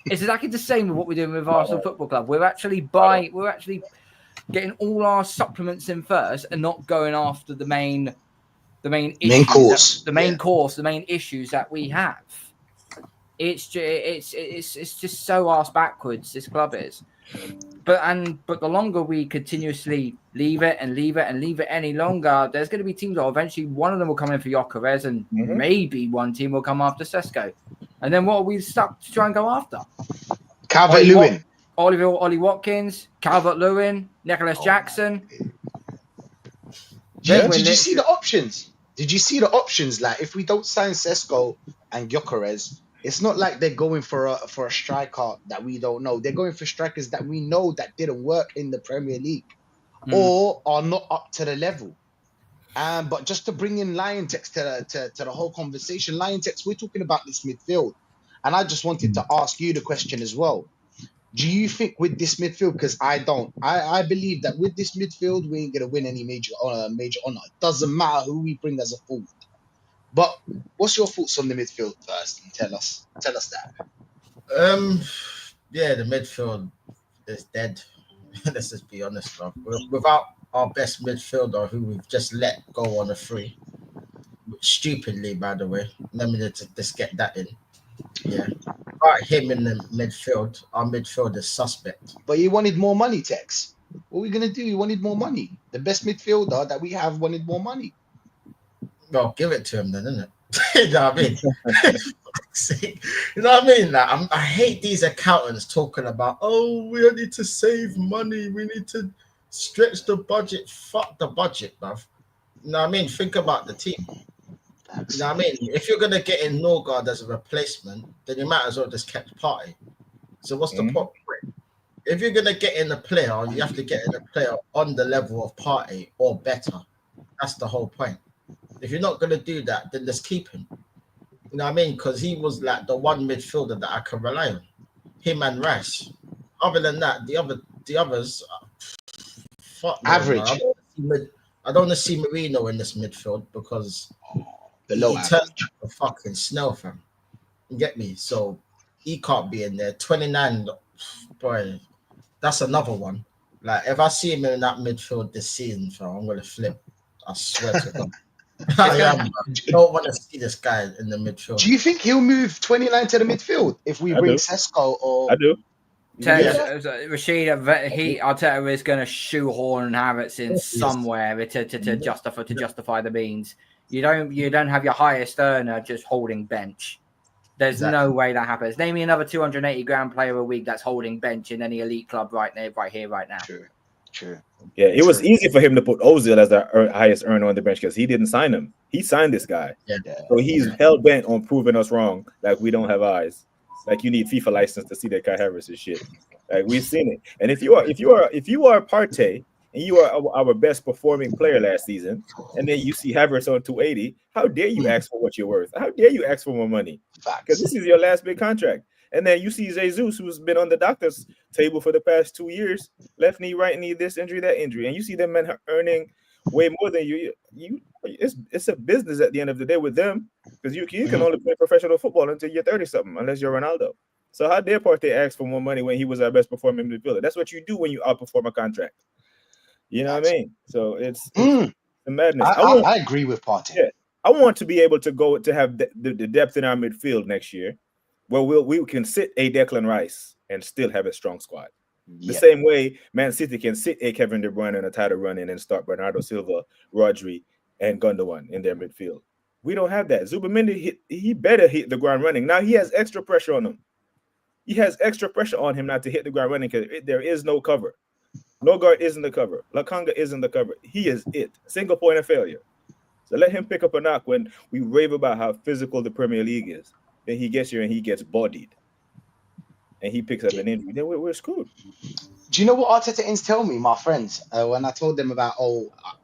It's exactly the same with what we're doing with Arsenal Football Club. We're actually getting all our supplements in first and not going after the main issues, the main issues that we have. It's just so arse backwards. This club is, but the longer we continuously leave it any longer, there's going to be teams that eventually one of them will come in for Gyökeres, and maybe one team will come after Sesko, and then what are we stuck to try and go after? Calvert-Lewin, Ollie Watkins, Calvert-Lewin, Nicholas Jackson. Did you see the options? Did you see the options? Like, if we don't sign Sesko and Gyökeres, it's not like they're going for a striker that we don't know. They're going for strikers that we know that didn't work in the Premier League or are not up to the level. But just to bring in Liontekz to the whole conversation, Liontekz, we're talking about this midfield, and I just wanted to ask you the question as well. Do you think with this midfield, because I don't, I believe that with this midfield, we ain't going to win any major honor. It doesn't matter who we bring as a forward. But what's your thoughts on the midfield first? And tell us that. Yeah, the midfield is dead. Let's just be honest, bro. Without our best midfielder, who we've just let go on a free, stupidly, by the way. Let me just get that in. Yeah, without him in the midfield, our midfield is suspect. But he wanted more money, Tex. What are we gonna do? He wanted more money. The best midfielder that we have wanted more money. Well, give it to him then, isn't it? You know what I mean? You know what I mean? Like, I hate these accountants talking about, oh, we need to save money. We need to stretch the budget. Fuck the budget, bruv. You know what I mean? Think about the team. You know what I mean? If you're going to get in Norgard as a replacement, then you might as well just catch Partey. So what's the point? If you're going to get in a player, you have to get in a player on the level of Partey or better. That's the whole point. If you're not going to do that, then just keep him. You know what I mean? Because he was like the one midfielder that I can rely on. Him and Rice. Other than that, the others, fuck average. I don't want to see Marino in this midfield because below he turned a fucking snail, fam. You get me? So he can't be in there. 29, boy, that's another one. Like, if I see him in that midfield this season, fam, I'm gonna flip. I swear to God. I don't want to see this guy in the midfield. Do you think he'll move 29 to the midfield if we bring Sesko or? I do. Rashid, I'll tell you, is going to shoehorn Havertz in somewhere to justify the means. You don't have your highest earner just holding bench. There's no way that happens. Name me another 280 grand player a week that's holding bench in any elite club right here, right now. True. Yeah, it was easy for him to put Ozil as the highest earner on the bench because he didn't sign him. He signed this guy. Yeah. So he's hell bent on proving us wrong. Like, we don't have eyes. Like, you need FIFA license to see that Kai Havertz is shit. Like, we've seen it. And if you are Partey and you are our best performing player last season, and then you see Havertz on 280, how dare you ask for what you're worth? How dare you ask for more money? Because this is your last big contract. And then you see Jesus, who's been on the doctor's table for the past 2 years, left knee, right knee, this injury, that injury, and you see them men earning way more than you. It's a business at the end of the day with them, because you can only play professional football until you're 30-something, unless you're Ronaldo. So how dare Partey ask for more money when he was our best performing midfielder? That's what you do when you outperform a contract. You know what I mean? So it's the madness. I agree with Partey. Yeah, I want to be able to have the depth in our midfield next year, where we can sit a Declan Rice and still have a strong squad. The same way Man City can sit a Kevin De Bruyne and a title run in and start Bernardo Silva, Rodri, and Gundogan in their midfield. We don't have that. Zubimendi, he better hit the ground running. Now he has extra pressure on him. He has extra pressure on him not to hit the ground running because there is no cover. Norgard isn't the cover. Lakanga isn't the cover. He is it. Single point of failure. So let him pick up a knock when we rave about how physical the Premier League is. Then he gets here and he gets bodied. And he picks up an injury. Then we're screwed. Do you know what Arteta's tell me, my friends, when I told them about,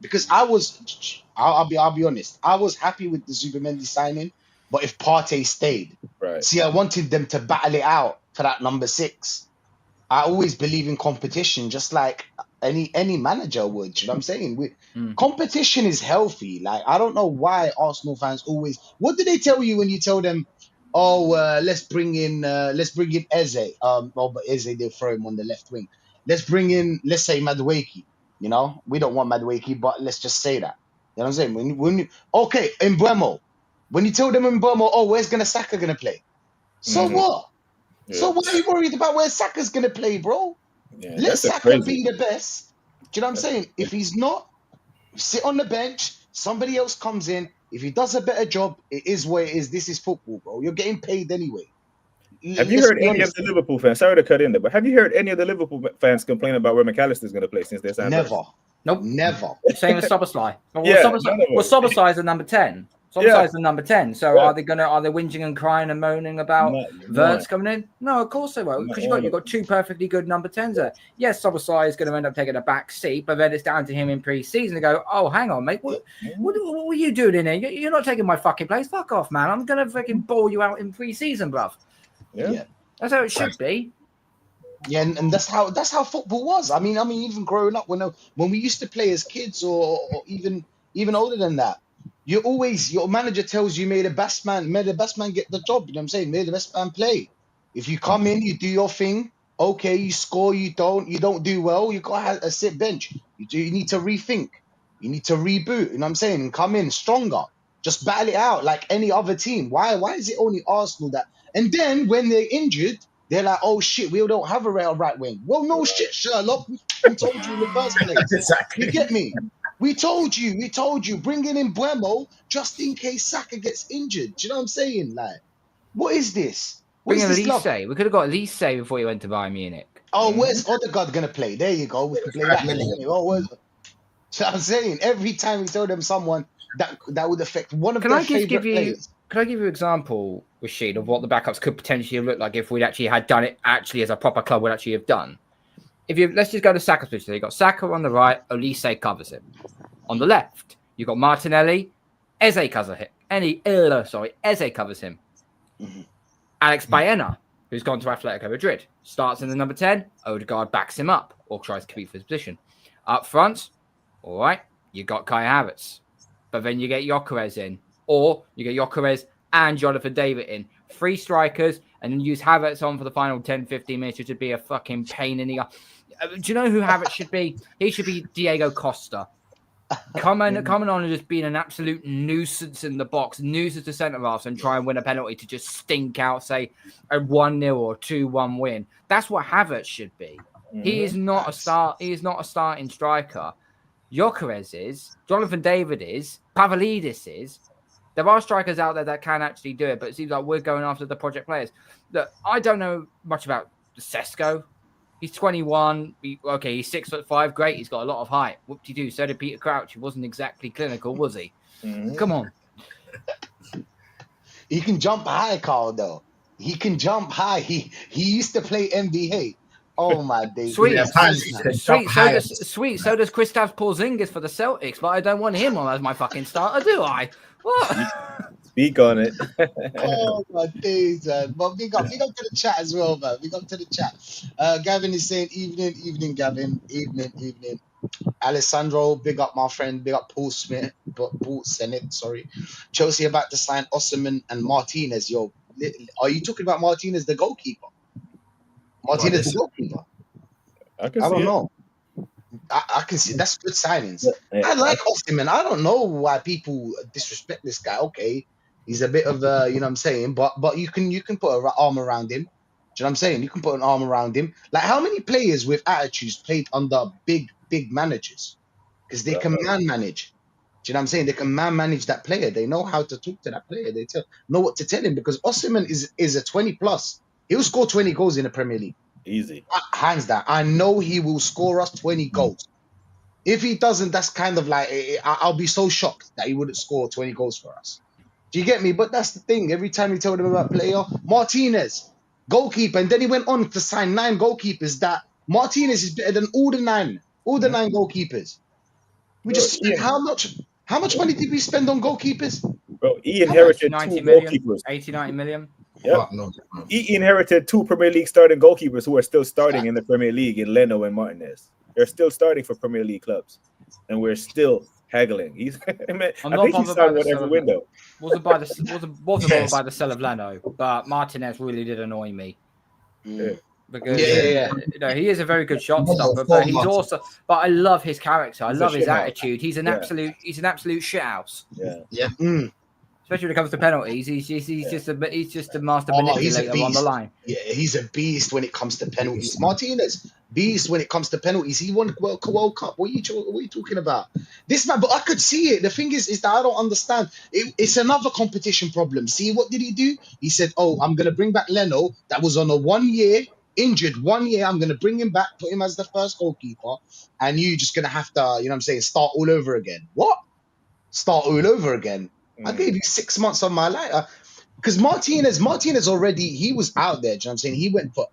because I'll be honest, I was happy with the Zubimendi signing, but if Partey stayed, right. See, I wanted them to battle it out for that number 6. I always believe in competition, just like any manager would. You know what I'm saying? Competition is healthy. Like, I don't know why Arsenal fans always. What do they tell you when you tell them, let's bring in Eze. But Eze, they'll throw him on the left wing. Let's bring in, let's say, Madueke. You know, we don't want Madueke, but let's just say that. You know what I'm saying? Okay, Mbeumo. When you tell them Mbeumo, where's Saka gonna play? So what? Yeah. So why are you worried about where Saka's gonna play, bro? Yeah, let Saka be the best. Do you know what I'm saying? If he's not, sit on the bench. Somebody else comes in. If he does a better job, it is what it is. This is football, bro. You're getting paid anyway. Have you heard any of the Liverpool fans? Sorry to cut in there, but have you heard any of the Liverpool fans complain about where McAllister's going to play since they signed? Never. Nope. Never. Same as Szoboszlai. Szoboszlai is the number 10. Szoboszlai is the number 10. So are they whinging and crying and moaning about Wirtz coming in? No, of course they won't. Because you've got two perfectly good number 10s there. Yes, Szoboszlai is going to end up taking a back seat, but then it's down to him in pre-season to go, oh, hang on, mate. What are you doing in here? You're not taking my fucking place. Fuck off, man. I'm going to fucking ball you out in pre-season, bruv. Yeah. That's how it should be. Yeah, and that's how football was. I mean, even growing up, when we used to play as kids, or even older than that, your manager tells you, may the best man get the job. You know what I'm saying? May the best man play. If you come in, you do your thing. Okay, you score. You don't do well. You got a sit bench. You need to rethink. You need to reboot. You know what I'm saying? And come in stronger. Just battle it out like any other team. Why is it only Arsenal that? And then when they're injured, they're like, oh shit, we don't have a right wing. Well, no shit, Sherlock. We told you in the first place. Exactly. You get me? We told you. Bringing in Mbeumo just in case Saka gets injured. Do you know what I'm saying? Like, what is this? Bring in Elise. We could have got Elise before you went to Bayern Munich. Oh, where's Odegaard going to play? There you go. We can play that. So I'm saying, every time we tell them someone that would affect one of their favorite players. Can I give you an example, Rashid, of what the backups could potentially look like if we'd actually had done it actually as a proper club would actually have done? Let's just go to Saka's position. You've got Saka on the right, Elise covers him. On the left, you've got Martinelli, Eze covers him. Eze covers him. Mm-hmm. Alex Baena, who's gone to Atletico Madrid, starts in the number 10. Odegaard backs him up or tries to keep his position. Up front, all right, you got Kai Havertz. But then you get Gyökeres in. Or you get Gyökeres and Jonathan David in. 3 strikers, and then use Havertz on for the final 10-15 minutes, which would be a fucking pain in the eye. Do you know who Havertz should be? He should be Diego Costa. Coming on and just being an absolute nuisance in the box, nuisance to centre-halves, and try and win a penalty to just stink out, say, a 1-0 or 2-1 win. That's what Havertz should be. Mm-hmm. He is not a starting striker. Gyökeres is. Jonathan David is. Pavlidis is. There are strikers out there that can actually do it, but it seems like we're going after the project players. Look, I don't know much about Sesko. He's 21. He's 6'5". Great. He's got a lot of height. Whoop-de-doo. So did Peter Crouch. He wasn't exactly clinical, was he? Mm-hmm. Come on. He can jump high, Carl, though. He can jump high. He used to play NBA. Oh, my days. Sweet. So does Kristaps Porzingis for the Celtics, but I don't want him on as my fucking starter, do I? What? Speak on it. Oh, my days, man. But big up to the chat as well, man. Big up to the chat. Gavin is saying, evening, Gavin. Evening. Alessandro, big up, my friend. Big up, Paul Sennett, sorry. Chelsea about to sign Osimhen and Martinez. Yo, are you talking about Martinez, the goalkeeper? Martinez, the goalkeeper. I don't know. I can see that's good signings. Yeah. I like Osimhen. I don't know why people disrespect this guy. Okay, he's a bit of a, you know what I'm saying, but you can put an arm around him. Do you know what I'm saying? You can put an arm around him. Like, how many players with attitudes played under big managers? Because they can manage. Do you know what I'm saying? They can manage that player. They know how to talk to that player. They know what to tell him, because Osimhen is a 20+. He'll score 20 goals in the Premier League. Easy. Hands down. I know he will score us 20 goals. If he doesn't, that's kind of like, I'll be so shocked that he wouldn't score 20 goals for us. Do you get me? But that's the thing. Every time you tell them about player, Martinez, goalkeeper, and then he went on to sign 9 goalkeepers. That Martinez is better than all the 9 goalkeepers. We just how much money did we spend on goalkeepers? Bro, he inherited 90 million. Yeah. He inherited 2 Premier League starting goalkeepers who are still starting in the Premier League in Leno and Martinez. They're still starting for Premier League clubs. And we're still haggling. He's. I I'm think not he bothered by started the with every sell of window. wasn't bothered Yes. by the sell of Leno, but Martinez really did annoy me because Yeah. you know, he is a very good shot Yeah, stopper, for but he's Martin. also. But I love his character. I He's a love his shithouse. attitude. He's an absolute shithouse. Yeah. Especially when it comes to penalties, he's just a master Oh, manipulator on the line. Yeah, he's a beast when it comes to penalties. Martinez, beast when it comes to penalties. He won World Cup. What are you talking about? This man, but I could see it. The thing is that I don't understand. It's another competition problem. See, what did he do? He said, "Oh, I'm gonna bring back Leno. That was on a 1 year, injured 1 year. I'm gonna bring him back, put him as the first goalkeeper, and you just gonna have to, you know what I'm saying, start all over again." What? Start all over again? I gave you 6 months of my life. Because Martinez already, he was out there. Do you know what I'm saying? He went for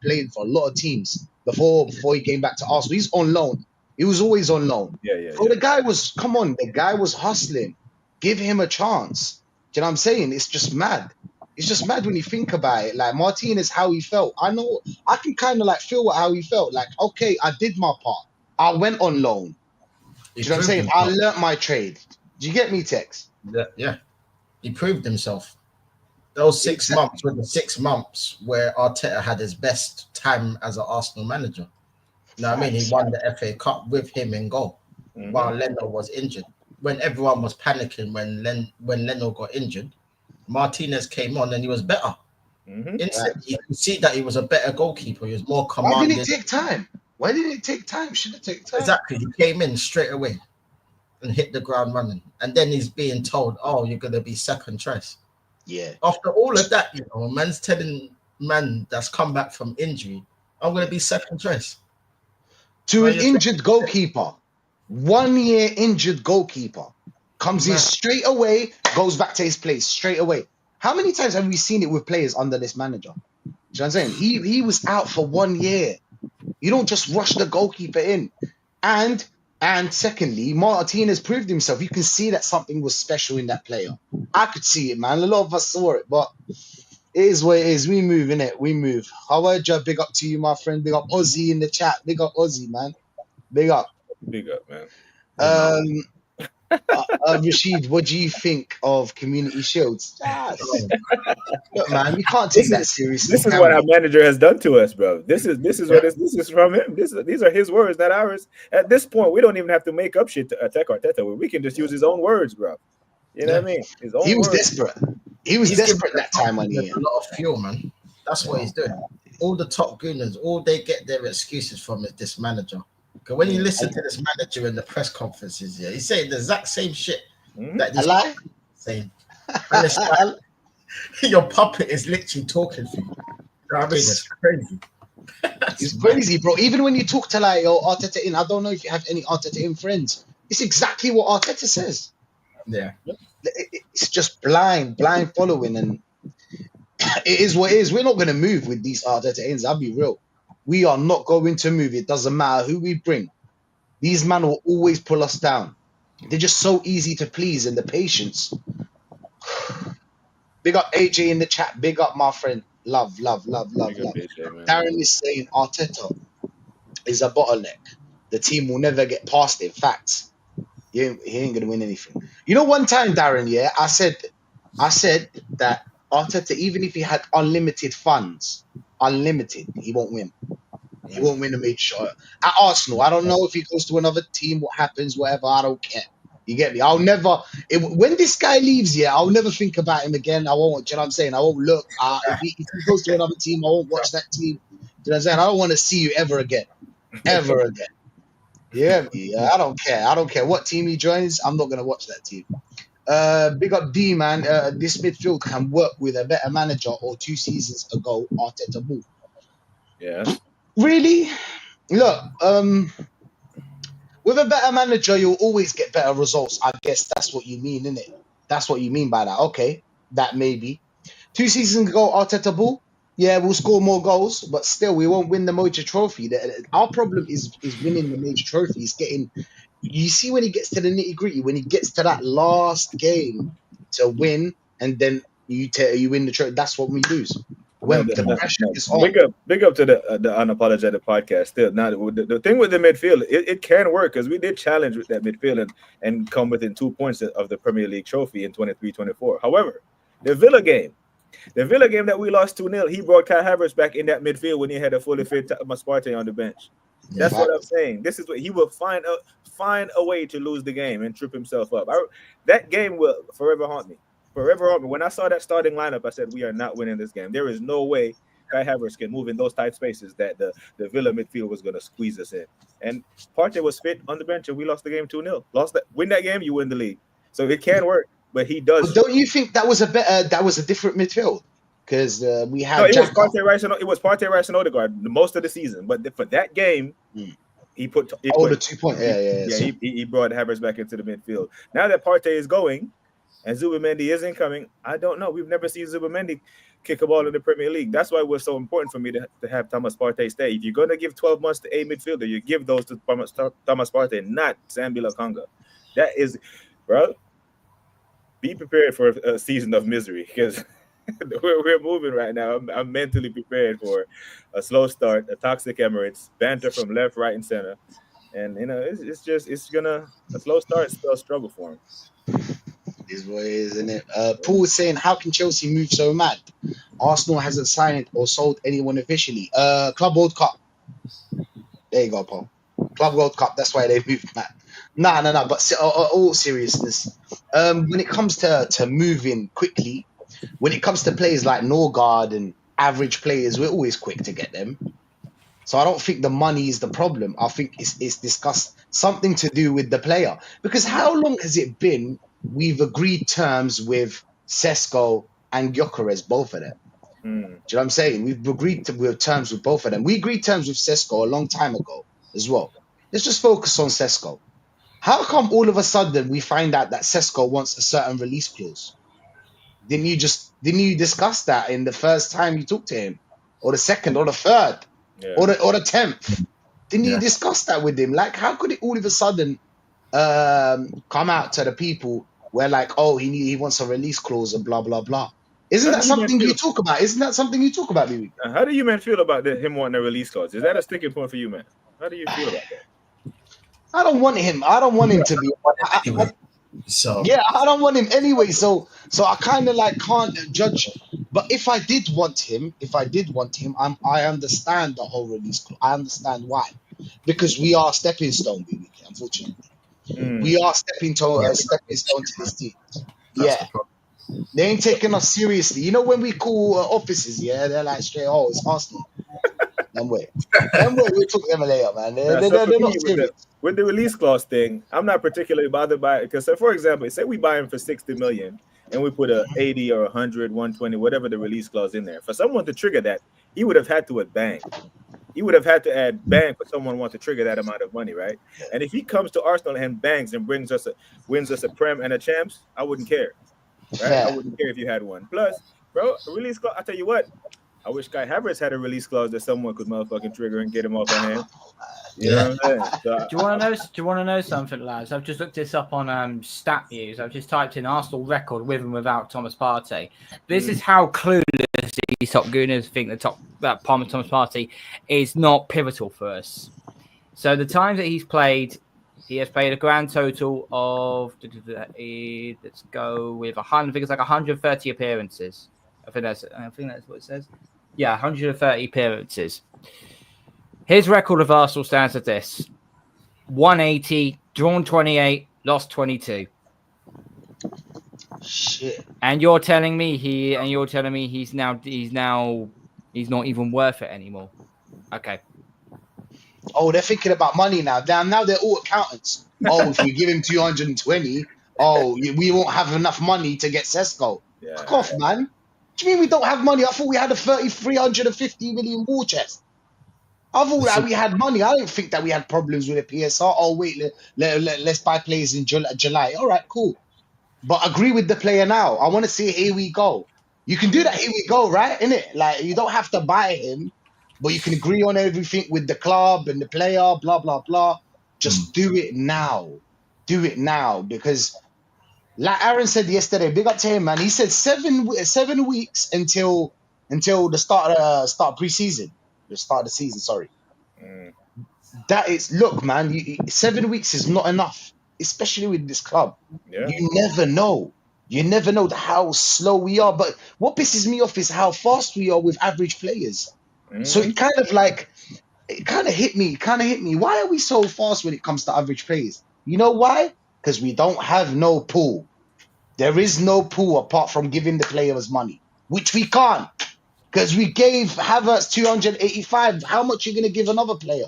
played for a lot of teams before he came back to Arsenal. He's on loan. He was always on loan. So the guy was, come on, the guy was hustling. Give him a chance. Do you know what I'm saying? It's just mad. It's just mad when you think about it. Like Martinez, how he felt. I know, I can kind of like feel how he felt. Like, okay, I did my part. I went on loan. Do you know what I'm saying? I learnt my trade. Do you get me, Tex? Yeah. He proved himself. Those 6 months were the 6 months where Arteta had his best time as an Arsenal manager. You know what I mean? He won the FA Cup with him in goal while Leno was injured. When everyone was panicking when Leno got injured, Martinez came on and he was better. Instantly, you could see that he was a better goalkeeper. He was more commanding. Why didn't it take time? Why didn't it take time? Should have taken time. Exactly. He came in straight away and hit the ground running. And then he's being told, "Oh, you're going to be second choice." Yeah. After all of that, you know, man's telling man that's come back from injury, "I'm going to be second choice." To an injured goalkeeper. 1 year injured goalkeeper. Comes in straight away, goes back to his place straight away. How many times have we seen it with players under this manager? Do you know what I'm saying? He was out for 1 year. You don't just rush the goalkeeper in. And secondly, Martinez proved himself. You can see that something was special in that player. I could see it, man. A lot of us saw it, but it is what it is. We move, innit? We move. Howard, big up to you, my friend. Big up Ozzy in the chat. Big up Ozzy, man. Big up. Big up, man. Rashid, what do you think of Community Shields? Look, man, we can't take that seriously. This is what our manager has done to us, bro. This is from him. These are his words, not ours. At this point, we don't even have to make up shit to attack Arteta. We can just use his own words, bro. You know what I mean? His own he was words. desperate. He was desperate that time on here. A lot of fuel, man. That's what he's doing. All the top gooners, all they get their excuses from is this manager. Because when you listen to this manager in the press conferences, yeah, he's saying the exact same shit that this saying. And it's like, your puppet is literally talking for you. You know what I mean? It's crazy. It's crazy, bro. Even when you talk to like Arteta in, I don't know if you have any Arteta in friends. It's exactly what Arteta says. Yeah. It's just blind following, and it is what it is. We're not going to move with these Arteta ins. I'll be real. We are not going to move. It doesn't matter who we bring. These men will always pull us down. They're just so easy to please, and the patience. Big up AJ in the chat. Big up my friend. Love. AJ, Darren is saying Arteta is a bottleneck. The team will never get past him. Facts. He ain't gonna win anything. You know, one time, Darren, yeah, I said that Arteta, even if he had unlimited funds, he won't win. He won't win a major shot at Arsenal. I don't know if he goes to another team, what happens, whatever. I don't care. You get me? I'll never. When this guy leaves, yeah, I'll never think about him again. I won't. Do you know what I'm saying? I won't look. If he goes to another team, I won't watch that team. Do you know what I'm saying? I don't want to see you ever again. Ever again. Yeah, I don't care. I don't care what team he joins. I'm not gonna watch that team. Big up D, man. This midfield can work with a better manager or 2 seasons ago. Arteta Bull. Yeah. Really? Look, with a better manager, you'll always get better results. I guess that's what you mean, innit? That's what you mean by that. Okay, that maybe. 2 seasons ago, Arteta Bull. Yeah, we'll score more goals, but still, we won't win the major trophy. Our problem is winning the major trophy. Is getting. You see, when he gets to the nitty gritty, when he gets to that last game to win, and then you win the trophy. That's what we lose. when the pressure is on. Big up to the unapologetic podcast. Still, now the thing with the midfield, it can work because we did challenge with that midfield and come within 2 points of the Premier League trophy in 23-24. However, the Villa game that we lost 2-0, he brought Kai Havertz back in that midfield when he had a fully fit Thomas Partey on the bench. That's what I'm saying. This is what he will find a way to lose the game and trip himself up. That game will forever haunt me. When I saw that starting lineup, I said, we are not winning this game. There is no way Kai Havertz can move in those tight spaces that the Villa midfield was going to squeeze us in. And Partey was fit on the bench, and we lost the game 2-0. Win that game, you win the league. So it can work, but he does. But don't you think that was a different midfield? Because we had it was Partey, Rice, and Odegaard most of the season. But for that game, he put the 2 point. He brought Havertz back into the midfield. Now that Partey is going, and Zubimendi isn't coming, I don't know. We've never seen Zubimendi kick a ball in the Premier League. That's why it was so important for me to have Thomas Partey stay. If you're going to give 12 months to a midfielder, you give those to Thomas Partey, not Sambi Lokonga. That is, bro, be prepared for a season of misery because we're moving right now. I'm mentally prepared for a slow start, a toxic Emirates, banter from left, right, and center. And, it's going to, a slow start spells struggle for him. Is what it is, isn't it? Paul was saying, how can Chelsea move so mad? Arsenal hasn't signed or sold anyone officially. Club World Cup. There you go, Paul. Club World Cup. That's why they moved mad. Nah. But all seriousness, when it comes to moving quickly, when it comes to players like Norgard and average players, we're always quick to get them. So I don't think the money is the problem. I think it's discussed something to do with the player. Because how long has it been we've agreed terms with Sesko and Gyökeres, both of them? Do you know what I'm saying? We've agreed with terms with both of them. We agreed terms with Sesko a long time ago as well. Let's just focus on Sesko. How come all of a sudden we find out that Sesko wants a certain release clause? Didn't you discuss that in the first time you talked to him, or the second, or the third, or the 10th? Didn't you discuss that with him? Like, how could it all of a sudden come out to the people where like, oh, he wants a release clause and blah blah blah? Isn't that something you talk about? Louis? How do you man feel about him wanting a release clause? Is that a sticking point for you, man? How do you feel about that? I don't want him to be. I don't want him anyway. So I kind of like can't judge. But if I did want him, I understand the whole release clause. I understand why, because we are stepping stone, baby. Unfortunately, we are stepping stone to this team. They ain't taking us seriously. You know when we call offices, they're like straight, oh, it's Arsenal. Them way, we took them later, man. They're not serious. With the release clause thing, I'm not particularly bothered by it because, for example, say we buy him for 60 million and we put a 80 or 100, 120, whatever the release clause in there. For someone to trigger that, he would have had to add bang. He would have had to add bang for someone who wants to trigger that amount of money, right? And if he comes to Arsenal and bangs and wins us a Prem and a Champs, I wouldn't care. Right? I wouldn't care if you had one. Plus, bro, a release clause, I tell you what, I wish Kai Havertz had a release clause that someone could motherfucking trigger and get him off our hands. You know what I'm saying? So, do you want to know something, lads? I've just looked this up on StatViews. I've just typed in Arsenal record with and without Thomas Partey. This is how clueless these top gooners think that Thomas Partey is not pivotal for us. So the times that he has played a grand total of, let's go with 100. I think it's like 130 appearances. I think that's what it says. Yeah, 130 appearances. His record of Arsenal stands at this: 180, drawn 28, lost 22. Shit. And you're telling me he's not even worth it anymore. Okay. Oh, they're thinking about money now. Now they're all accountants. Oh, if we give him 220, we won't have enough money to get Sesko. Yeah. Fuck off, man. What do you mean we don't have money? I thought we had a 350 million war chest. I thought that we had money. I don't think that we had problems with the PSR. Oh, wait, let's buy players in July. All right, cool. But agree with the player now. I want to see here we go. You can do that, here we go, right? Innit? Like, you don't have to buy him, but you can agree on everything with the club and the player, blah, blah, blah. Just do it now. Do it now. Because, like Aaron said yesterday, big up to him, man. He said 7 weeks until until the start pre-season, the start of the season. Sorry. That is, look, man. 7 weeks is not enough, especially with this club. Yeah. You never know. You never know how slow we are. But what pisses me off is how fast we are with average players. So it kind of hit me. Why are we so fast when it comes to average players? You know why? Because we don't have no pool. There is no pool apart from giving the players money, which we can't. Because we gave Havertz 285. How much are you going to give another player?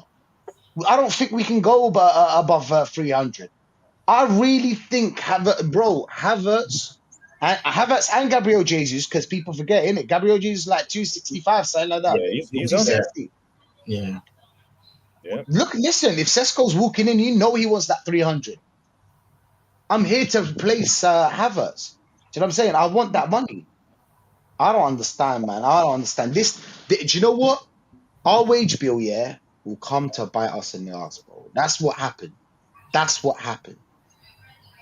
I don't think we can go above 300. I really think Havertz and Gabriel Jesus, because people forget, innit? Gabriel Jesus is like 265, something like that. Yeah, he's on there. Yeah. Look, listen, if Sesko's walking in, you know he wants that 300. I'm here to replace Havertz. Do you know what I'm saying? I want that money. I don't understand, man. I don't understand. Do you know what? Our wage bill, will come to bite us in the ass, bro. That's what happened.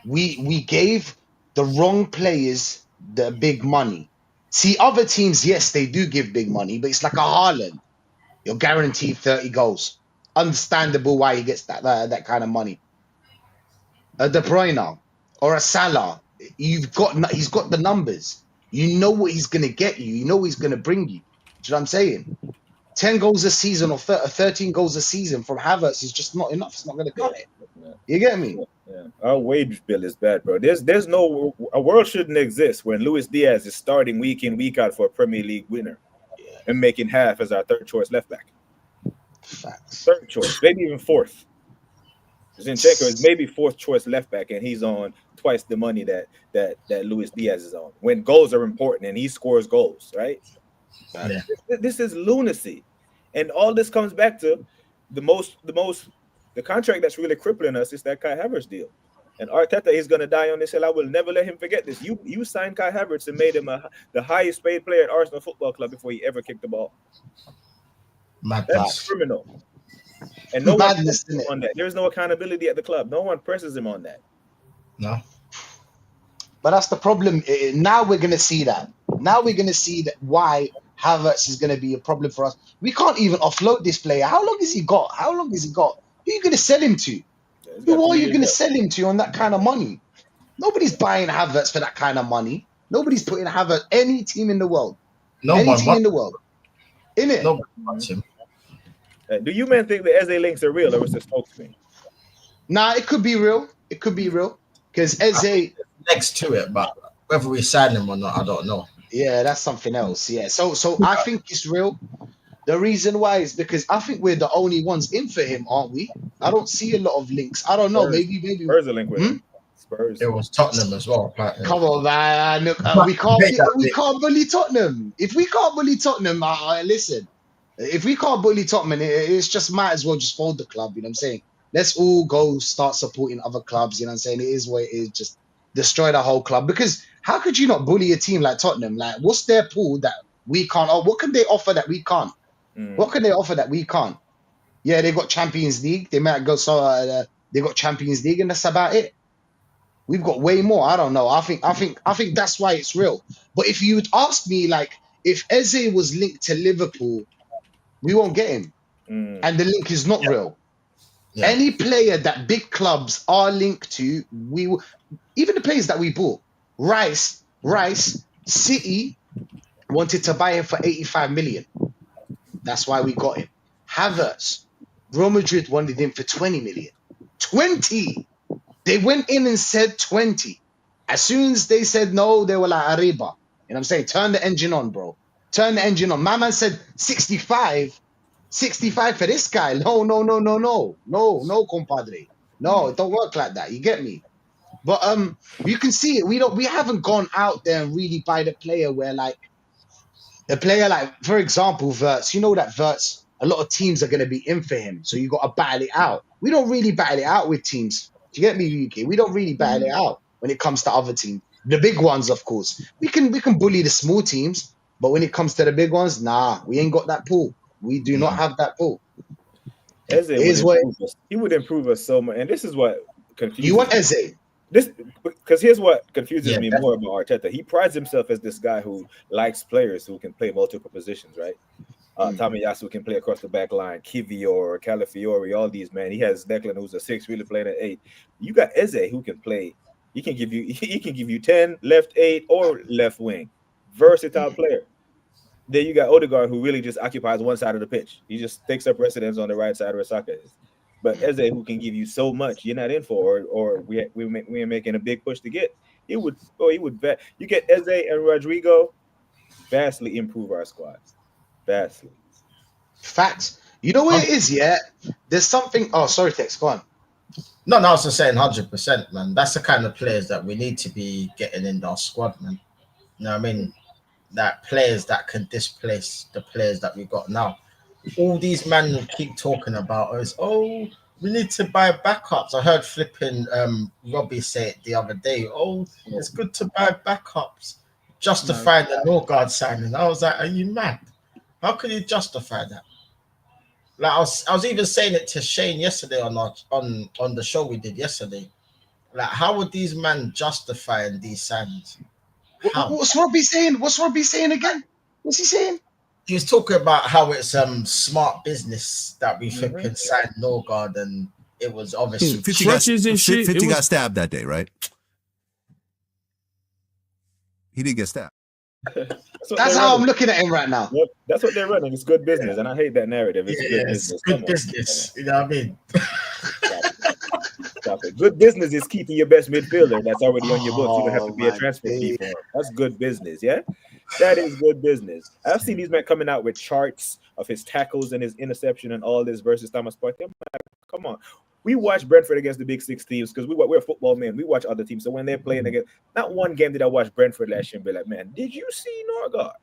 We gave the wrong players the big money. See, other teams, yes, they do give big money, but it's like a Haaland. You're guaranteed 30 goals. Understandable why he gets that kind of money. A De Bruyne or a Salah, he's got the numbers. You know what he's gonna get you. You know what he's gonna bring you. Do you know what I'm saying? 10 goals a season or 13 goals a season from Havertz is just not enough. It's not gonna cut it. You get me? Yeah. Our wage bill is bad, bro. There's no a world shouldn't exist when Luis Diaz is starting week in, week out for a Premier League winner and making half as our third choice left back. Facts. Third choice, maybe even fourth. Zinchenko is maybe fourth choice left back, and he's on twice the money that Luis Diaz is on. When goals are important and he scores goals, right? Yeah. This is lunacy, and all this comes back to the contract that's really crippling us is that Kai Havertz deal. And Arteta is going to die on this hill. I will never let him forget this. You signed Kai Havertz and made him the highest paid player at Arsenal Football Club before he ever kicked the ball. That's criminal. And no one presses him on that. There's no accountability at the club. No one presses him on that. No. But that's the problem. Now we're going to see that. Now we're going to see that why Havertz is going to be a problem for us. We can't even offload this player. How long has he got? Who are you going to sell him to? Who are you going to sell him to on that kind of money? Nobody's buying Havertz for that kind of money. Nobody's putting Havertz any team in the world. Any team in the world. Innit? Nobody wants him. Do you men think the Eze links are real, or is this hoax me? Nah, it could be real. Because Eze next to it, but whether we sign him or not, I don't know. Yeah, that's something else. Yeah. So I think it's real. The reason why is because I think we're the only ones in for him, aren't we? I don't see a lot of links. I don't know. Spurs. Maybe Spurs are linked with him. Spurs. It was Tottenham as well. Come on, man. Look, we can't bully Tottenham. If we can't bully Tottenham, listen. If we can't bully Tottenham, it's just might as well just fold the club. You know what I'm saying? Let's all go start supporting other clubs. You know what I'm saying? It is what it is. Just destroy the whole club. Because how could you not bully a team like Tottenham? Like, what's their pool that we can't? Or what can they offer that we can't? What can they offer that we can't? Yeah, they got Champions League. They might go they got Champions League, and that's about it. We've got way more. I don't know. I think that's why it's real. But if you'd ask me, like, if Eze was linked to Liverpool, we won't get him. And the link is not real. Yeah. Any player that big clubs are linked to, even the players that we bought. Rice, City wanted to buy him for 85 million. That's why we got him. Havertz, Real Madrid wanted him for 20 million. 20! They went in and said 20. As soon as they said no, they were like, Arriba. You know what I'm saying? Turn the engine on, bro. Turn the engine on. My man said 65. 65 for this guy. No, compadre. No, it don't work like that. You get me? But you can see it. We haven't gone out there and really buy the player where, like, a player like, for example, Wirtz. You know that Wirtz, a lot of teams are going to be in for him. So you got to battle it out. We don't really battle it out with teams. Do you get me, UK? We don't really battle it out when it comes to other teams. The big ones, of course. We can bully the small teams. But when it comes to the big ones, nah, we ain't got that pool. We do not have that pool. He would improve us so much. And this is what confuses you want Eze? this because here's what confuses me more about Arteta. He prides himself as this guy who likes players who can play multiple positions, right? Tomiyasu can play across the back line, Kivior, Calafiori, all these, man. He has Declan, who's a 6, really playing at 8. You got Eze, who can play. He can give you 10, left 8, or left wing. Versatile player. Then you got Odegaard, who really just occupies one side of the pitch. He just takes up residence on the right side where Saka is. But Eze, who can give you so much, you're not in for, or we're making a big push to get. He would. You get Eze and Rodrigo, vastly improve our squad. Vastly. Facts. You know what it is, yeah? There's something. Oh, sorry, Tex, go on. No, I was just saying 100%, man. That's the kind of players that we need to be getting in our squad, man. You know what I mean? That players that can displace the players that we got now. All these men keep talking about is, we need to buy backups. I heard flipping Robbie say it the other day. It's good to buy backups. Justify the Norgard signing. I was like, are you mad? How can you justify that? Like I was even saying it to Shane yesterday on the show we did yesterday. Like, how would these men justify these signings? What's Robbie saying? What's Robbie saying again? What's he saying? He was talking about how it's smart business that we flipping signed Norgard, and it was obviously 50 got stabbed that day, right? He didn't get stabbed. That's how I'm looking at him right now. Yep, that's what they're running. It's good business, and I hate that narrative. It's good business. You know what I mean? Stop it. Good business is keeping your best midfielder that's already on your books. You don't have to be a transfer fee for him. That's good business, yeah? That is good business. I've seen these men coming out with charts of his tackles and his interception and all this versus Thomas Partey. I'm like, come on. We watch Brentford against the big 6 teams because we're football men. We watch other teams. So when they're playing against, not one game did I watch Brentford last year and be like, man, did you see Norgard?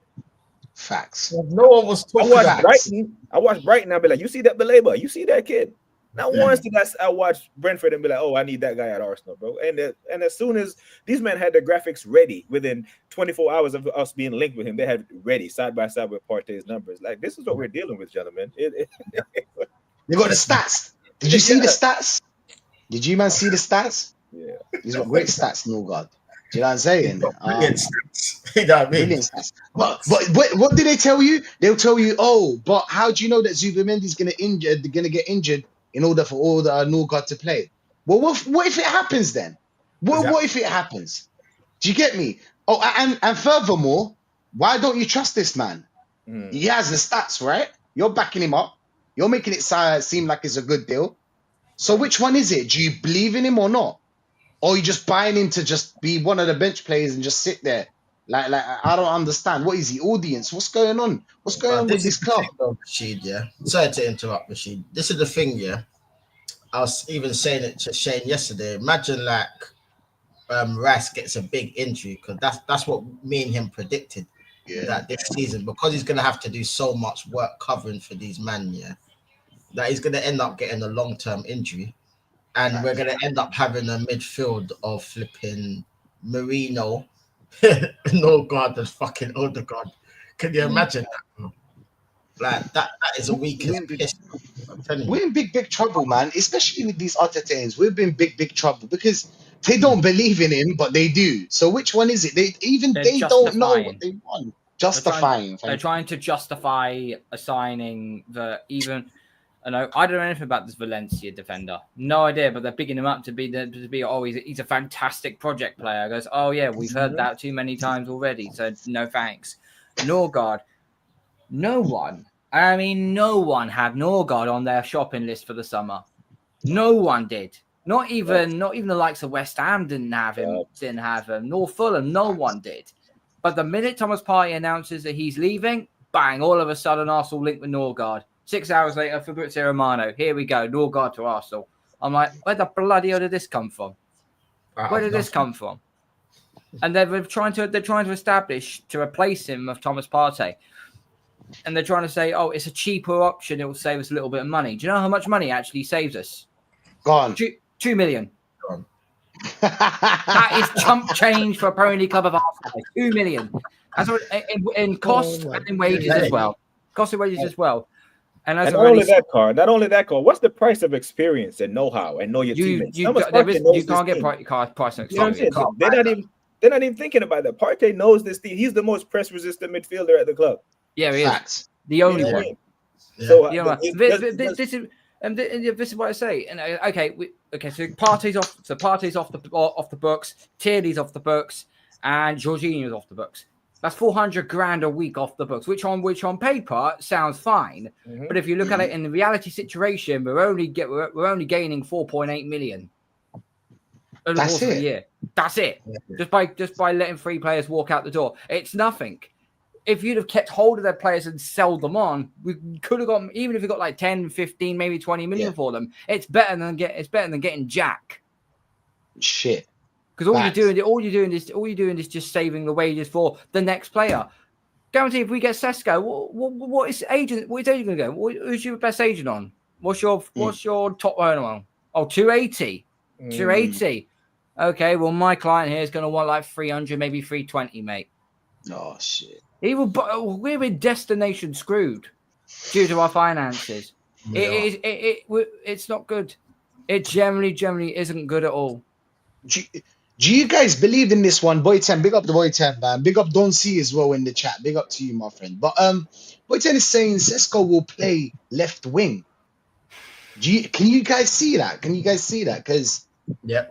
Facts. No one was talking about Brighton. I watched Brighton. I'll be like, you see that Baleba? You see that kid? Not once did I watch Brentford and be like, oh, I need that guy at Arsenal, bro. And as soon as these men had their graphics ready, within 24 hours of us being linked with him, they had ready side by side with Partey's numbers. Like, this is what we're dealing with, gentlemen. They got the stats. Did you see the stats? Did you man see the stats? Yeah. He's got great stats, Norgard. Do you know what I'm saying? Brilliant stats. You know what I mean? Brilliant stats. But what did they tell you? They'll tell you, but how do you know that Zubimendi's gonna get injured in order for all the Norgard to play? Well, what if it happens then? What if it happens? Do you get me? And furthermore, why don't you trust this man? He has the stats, right? You're backing him up. You're making it seem like it's a good deal. So which one is it? Do you believe in him or not? Or are you just buying him to just be one of the bench players and just sit there? Like I don't understand. What is the audience? What's going on? What's going on with this club? Rashid, yeah. Sorry to interrupt, Rashid. This is the thing, yeah. I was even saying it to Shane yesterday. Imagine like Rice gets a big injury, because that's what me and him predicted that this season, because he's gonna have to do so much work covering for these men, that he's gonna end up getting a long-term injury, and we're gonna end up having a midfield of flipping Marino, Norgard, and fucking Odegaard. Can you imagine that, bro? Like that is a weakest piss. We're in big trouble, man. Especially with these Artetaans, we've been big trouble because they don't believe in him, but they do. So which one is it? They don't know what they want. Justifying. They're trying to justify a signing that even. I don't know anything about this Valencia defender. No idea, but they're picking him up to be he's a fantastic project player. Goes, oh yeah, we've heard that too many times already. So no thanks. Norgard. No one had Norgard on their shopping list for the summer. No one did. Not even the likes of West Ham didn't have him. Nor Fulham. No one did. But the minute Thomas Partey announces that he's leaving, bang! All of a sudden, Arsenal linked with Norgard. 6 hours later, Fabrizio Romano. Here we go, Norgard to Arsenal. I'm like, where the bloody hell did this come from? Where did this come from? And they're trying to establish to replace him with Thomas Partey. And they're trying to say, oh, it's a cheaper option. It will save us a little bit of money. Do you know how much money actually saves us? Gone. 2 million. Gone. That is chump change for a Premier League club of Arsenal. 2 million. That's what in cost and in wages as well. Cost and wages as well. And not only that, Carl. What's the price of experience and know-how and know your teammates? You can't get price and experience. You know what I'm saying? So they're not even thinking about that. Partey knows this team. He's the most press-resistant midfielder at the club. Yeah, he is. The only one. Yeah. So this is what I say. And so Partey's off. So Partey's off the books. Tierney's off the books, and Jorginho's off the books. That's 400 grand a week off the books, which on paper sounds fine. Mm-hmm. But if you look at it in the reality situation, we're only gaining 4.8 million over the course of a year. That's it. Yeah. Just by letting 3 players walk out the door, it's nothing. If you'd have kept hold of their players and sold them on, we could have got, even if we got like 10, 15, maybe 20 million for them. It's better than getting Jack. Shit. Because all you're doing is just saving the wages for the next player. Guarantee if we get Sesko, what is agent going to go? Who's your best agent on? What's your top earner on? Oh, 280. 280. Okay, well my client here is going to want like 300, maybe 320, mate. Oh shit. We're in destination screwed due to our finances. It's not good. It generally isn't good at all. Do you guys believe in this one? Boy 10, big up the Boy 10, man. Big up Don't See as well in the chat. Big up to you, my friend. But Boy 10 is saying Sesko will play left wing. Can you guys see that? Because yeah.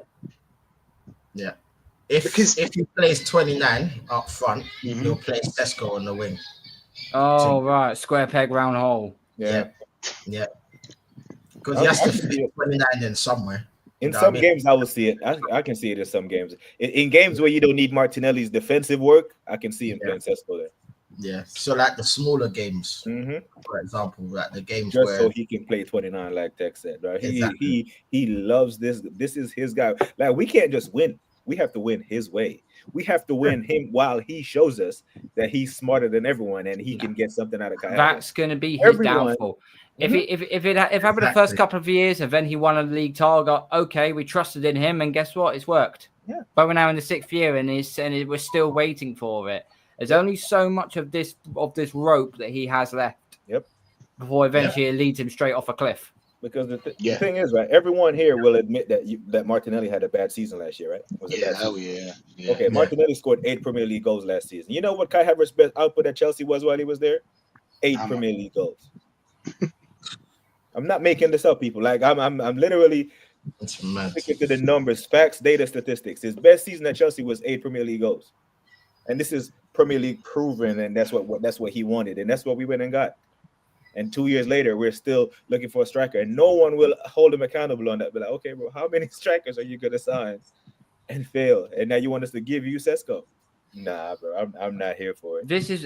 If he plays 29 up front, he'll play Sesko on the wing. Oh, right. Square peg, round hole. Yeah. Because he has to fit 29 in somewhere. In some games, I will see it. I can see it in some games. In games where you don't need Martinelli's defensive work, I can see him playing Sesko there. Yeah. So, like the smaller games, for example, like the games just where... so he can play 29, like Tex said, right? Exactly. He loves this. This is his guy. Like, we can't just win. We have to win his way. We have to win him while he shows us that he's smarter than everyone and he can get something out of Kai. That's going to be his downfall. If it happened the first couple of years and then he won a league title, okay, we trusted in him and guess what? It's worked. Yeah. But we're now in the 6th year and we're still waiting for it. There's only so much of this rope that he has left. Yep. Before eventually it leads him straight off a cliff. Because the thing is, right, everyone here will admit that Martinelli had a bad season last year, right? Okay, Martinelli scored 8 Premier League goals last season. You know what Kai Havertz's best output at Chelsea was while he was there? 8 Premier League goals. I'm not making this up, people. Like I'm literally sticking to the numbers, facts, data, statistics. His best season at Chelsea was 8 Premier League goals, and this is Premier League proven, and that's what he wanted, and that's what we went and got. And 2 years later, we're still looking for a striker, and no one will hold him accountable on that. But like, okay, bro, how many strikers are you gonna sign and fail? And now you want us to give you Sesko? Nah, bro, I'm not here for it. This is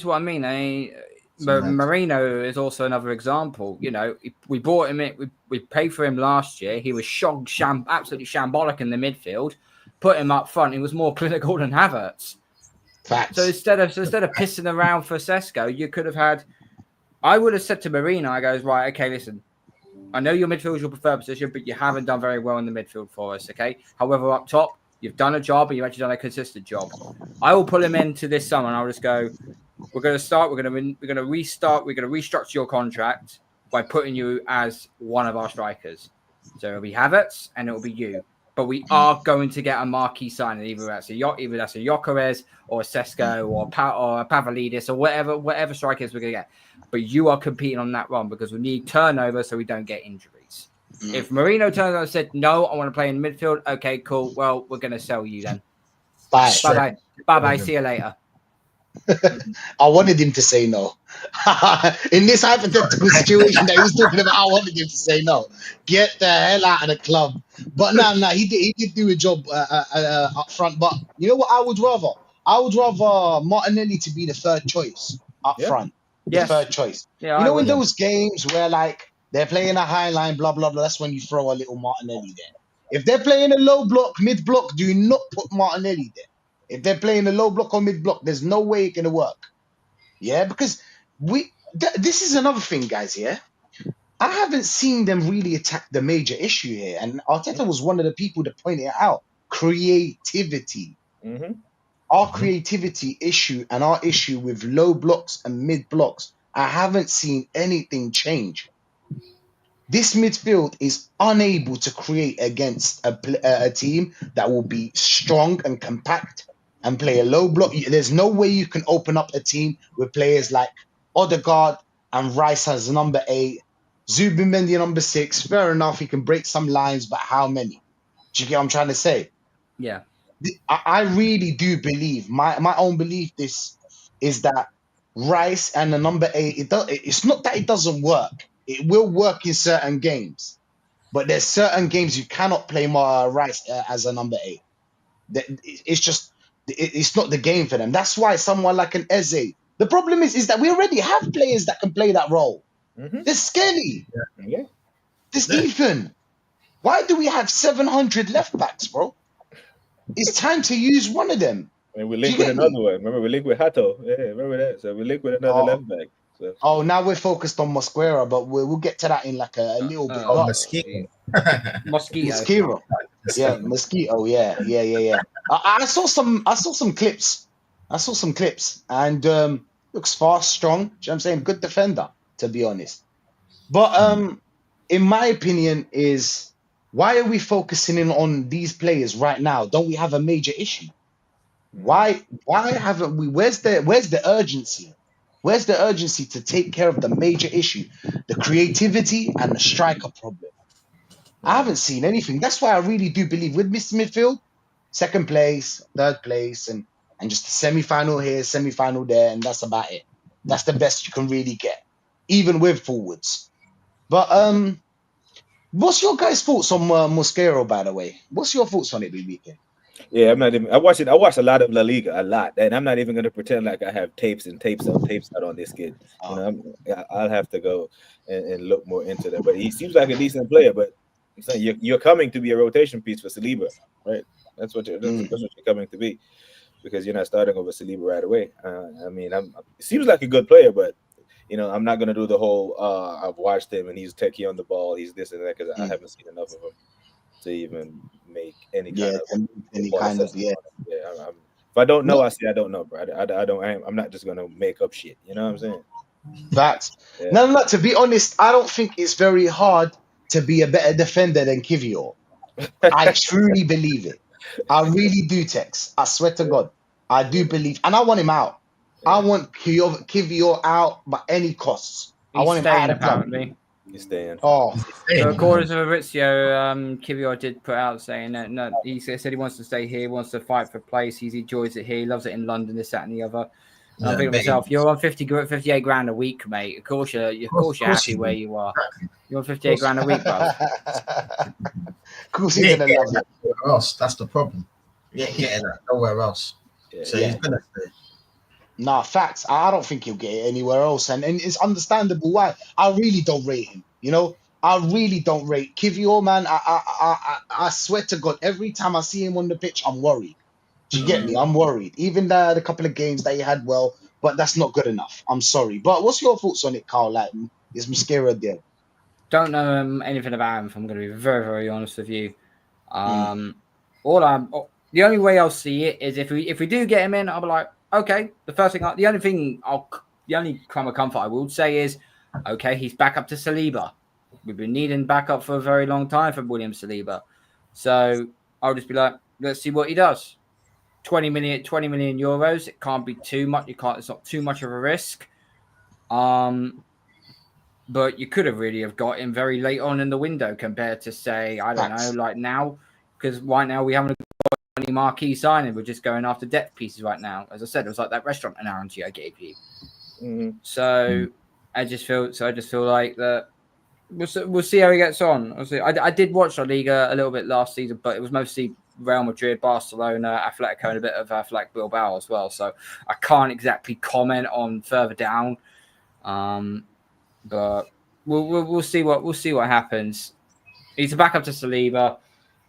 what I mean. Marino is also another example. You know, we bought him in. We paid for him last year. He was absolutely shambolic in the midfield. Put him up front. He was more clinical than Havertz. Facts. So instead of pissing around for Sesko, you could have had. I would have said to Marino, I goes, right, okay, listen, I know your midfield is your preferred position, but you haven't done very well in the midfield for us, okay? However, up top, you've done a job, and you've actually done a consistent job. I will pull him into this summer, and I'll just go, we're going to restructure your contract by putting you as one of our strikers. So it'll be Havertz, and it'll be you. But we are going to get a marquee signing, either that's a Gyökeres or a Sesko or a Pavlidis or whatever strikers we're going to get. But you are competing on that run because we need turnover so we don't get injuries. If Marino turns out and said, no, I want to play in midfield, okay, cool. Well, we're going to sell you then. Bye-bye. See you later. I wanted him to say no. In this hypothetical situation that he was talking about, I wanted him to say no. Get the hell out of the club. But no, he did do a job up front. But you know what I would rather? I would rather Martinelli to be the third choice up front. Third choice. Yeah, you know, in those games where like they're playing a high line, blah, blah, blah, that's when you throw a little Martinelli there. If they're playing a low block, mid block, do not put Martinelli there. If they're playing a low block or mid block, there's no way it's going to work. Yeah, because this is another thing, guys, yeah? I haven't seen them really attack the major issue here. And Arteta was one of the people that pointed it out. Creativity. Our creativity issue and our issue with low blocks and mid blocks, I haven't seen anything change. This midfield is unable to create against a team that will be strong and compact and play a low block. There's no way you can open up a team with players like Odegaard and Rice as number 8, Zubimendi number 6. Fair enough, he can break some lines, but how many? Do you get what I'm trying to say? Yeah. I really do believe, my own belief is that Rice and the number 8, it's not that it doesn't work. It will work in certain games, but there's certain games you cannot play Rice as a number 8. It's just, it's not the game for them. That's why someone like an Eze. The problem is that we already have players that can play that role. There's Skelly. Yeah. There's Ethan. Why do we have 700 left backs, bro? It's time to use one of them. And we linked with another one. Remember, we linked with Hato. Yeah, remember that? So we linked with another left back. So. Oh, now we're focused on Mosquera, but we'll get to that in like a little bit. Mosquito. Mosquito. Yeah, Mosquito. Yeah. I saw some clips. And looks fast, strong. Do you know what I'm saying? Good defender, to be honest. But in my opinion, is why are we focusing in on these players right now? Don't we have a major issue? Why haven't we? Where's the urgency? Where's the urgency to take care of the major issue, the creativity and the striker problem? I haven't seen anything. That's why I really do believe with Mr. Midfield, second place, third place, and just a semi-final here, semi-final there, and that's about it. That's the best you can really get, even with forwards. But what's your guys' thoughts on Mosquero, by the way? What's your thoughts on it, BBK? Yeah, I'm not even. I watch a lot of La Liga, a lot, and I'm not even going to pretend like I have tapes out on this kid. You know, I'll have to go and look more into that. But he seems like a decent player. But I'm saying you're coming to be a rotation piece for Saliba, right? That's what you're coming to be, because you're not starting over Saliba right away. I mean, it seems like a good player, but you know, I'm not going to do the whole. I've watched him and he's techie on the ball. He's this and that, because I haven't seen enough of him to even make any kind of yeah. If I don't know, I say I don't know, bro. I'm not just gonna make up shit. You know what I'm saying? Facts. Yeah. No. To be honest, I don't think it's very hard to be a better defender than Kivior. I truly believe it. I really do, Tex. I swear to God, I do believe, and I want him out. Yeah. I want Kivior out by any costs. I want him out apparently. He's staying. Oh, so according to Maurizio, Kivior did put out saying that no, he said he wants to stay here, wants to fight for place. He enjoys it here. He loves it in London, this, that, and the other. I think to myself, you're on 58 grand a week, mate. Of course you're happy where you are. You're on 58 grand a week, bro. Of course he's gonna love it. Nowhere else. That's the problem. You ain't getting that nowhere else. So he's gonna stay. Nah, facts. I don't think he'll get it anywhere else, and it's understandable why. I really don't rate him. You know, I really don't rate Kivior, man. I swear to God, every time I see him on the pitch, I'm worried. Do you get me? I'm worried. Even the couple of games that he had, well, but that's not good enough. I'm sorry. But what's your thoughts on it, Carl? Like, is Mosquera there? Don't know anything about him, if I'm going to be very, very honest with you. The only way I'll see it is if we do get him in, I'll be like, okay. The only crumb of comfort I will say is, okay, he's back up to Saliba. We've been needing backup for a very long time for William Saliba. So I'll just be like, let's see what he does. 20 million euros. It can't be too much. It's not too much of a risk. But you could have really have got him very late on in the window compared to, say, I don't know, like now, because right now we haven't got any marquee signing. We're just going after depth pieces right now. As I said, it was like that restaurant analogy I gave you. Mm-hmm. So I just feel like that. We'll see how he gets on. I did watch La Liga a little bit last season, but it was mostly Real Madrid, Barcelona, Atletico, and a bit of Athletic Bilbao as well. So I can't exactly comment on further down. But we'll see what happens. He's a backup to Saliba.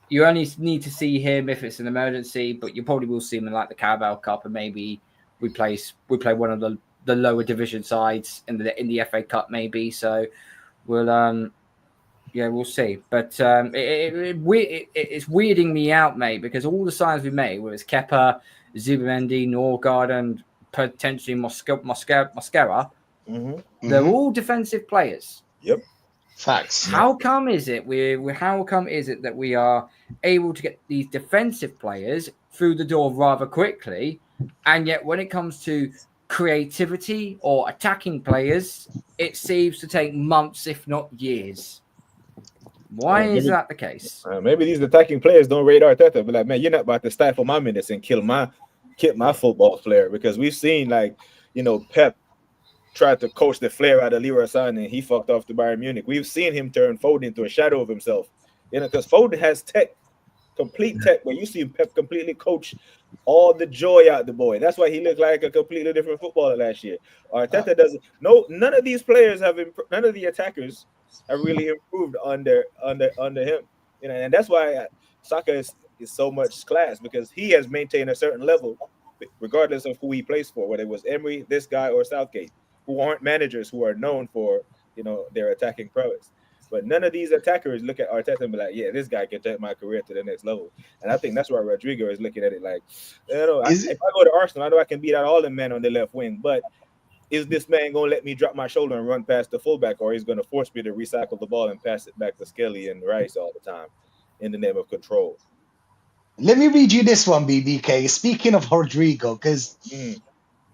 You only need to see him if it's an emergency, but you probably will see him in like the Carabao Cup, and maybe we play one of the lower division sides in the FA Cup, maybe. So we'll see. But it's weirding me out, mate, because all the signs we made, whether it's Kepa, Zubimendi, Norgard, and potentially Mosquera, They're all defensive players. Yep. Facts. How come is it that we are able to get these defensive players through the door rather quickly, and yet when it comes to creativity or attacking players, it seems to take months, if not years? Why is that the case? Maybe these attacking players don't rate Arteta, but like, man, you're not about to stifle my minutes and kill my football flair, because we've seen, like, you know, Pep tried to coach the flair out of Leroy Sané and he fucked off to Bayern Munich. We've seen him turn Foden into a shadow of himself, you know, because Foden has complete tech, where you see Pep completely coach all the joy out the boy. That's why he looked like a completely different footballer last year. Arteta doesn't. None of these players have improved. None of the attackers have really improved under him. You know, and that's why Saka is so much class, because he has maintained a certain level, regardless of who he plays for, whether it was Emery, this guy, or Southgate, who aren't managers who are known for, you know, their attacking prowess. But none of these attackers look at Arteta and be like, yeah, this guy can take my career to the next level. And I think that's why Rodrigo is looking at it like, you know, if I go to Arsenal, I know I can beat out all the men on the left wing, but is this man going to let me drop my shoulder and run past the fullback, or he's going to force me to recycle the ball and pass it back to Skelly and Rice all the time in the name of control? Let me read you this one, BBK. Speaking of Rodrigo, because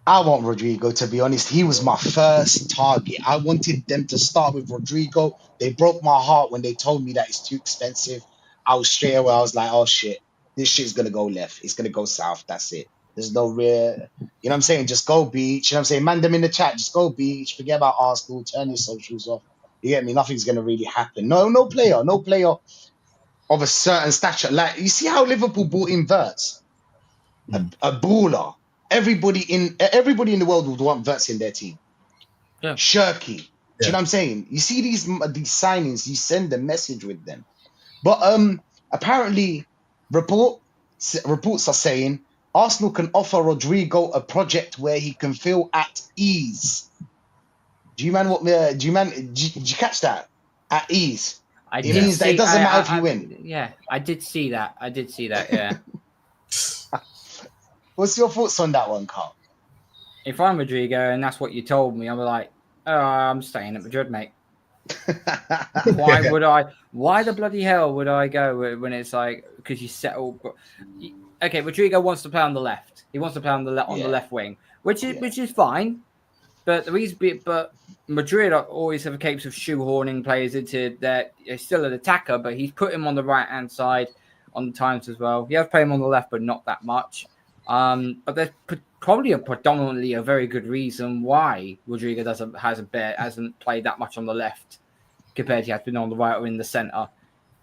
I want Rodrigo, to be honest. He was my first target. I wanted them to start with Rodrigo. They broke my heart when they told me that it's too expensive. I was straight away, I was like, oh shit, this shit's going to go left. It's going to go south. That's it. There's no real, you know what I'm saying? Just go Beach. You know what I'm saying? Man them in the chat, just go Beach. Forget about Arsenal. Turn your socials off. You get me? Nothing's going to really happen. No player of a certain stature. Like, you see how Liverpool bought in Verts? A baller. Everybody in the world would want Verts in their team. Yeah. Shirky. Do you know what I'm saying? You see these signings, you send a message with them. But apparently reports are saying Arsenal can offer Rodrigo a project where he can feel at ease. Did you catch that? At ease. It means that it doesn't matter if you win. Yeah, I did see that. Yeah. What's your thoughts on that one, Carl? If I'm Rodrigo and that's what you told me, I'm like, oh, I'm staying at Madrid, mate. Why the bloody hell would I go when it's like, because you settle? Okay, Rodrigo wants to play on the left. He wants to play on the left wing, which is fine. But Madrid always have a case of shoehorning players into their. He's still an attacker, but he's put him on the right hand side on the times as well. He has played him on the left, but not that much. But there's probably predominantly a very good reason why Rodrigo hasn't played that much on the left compared to he has been on the right or in the centre.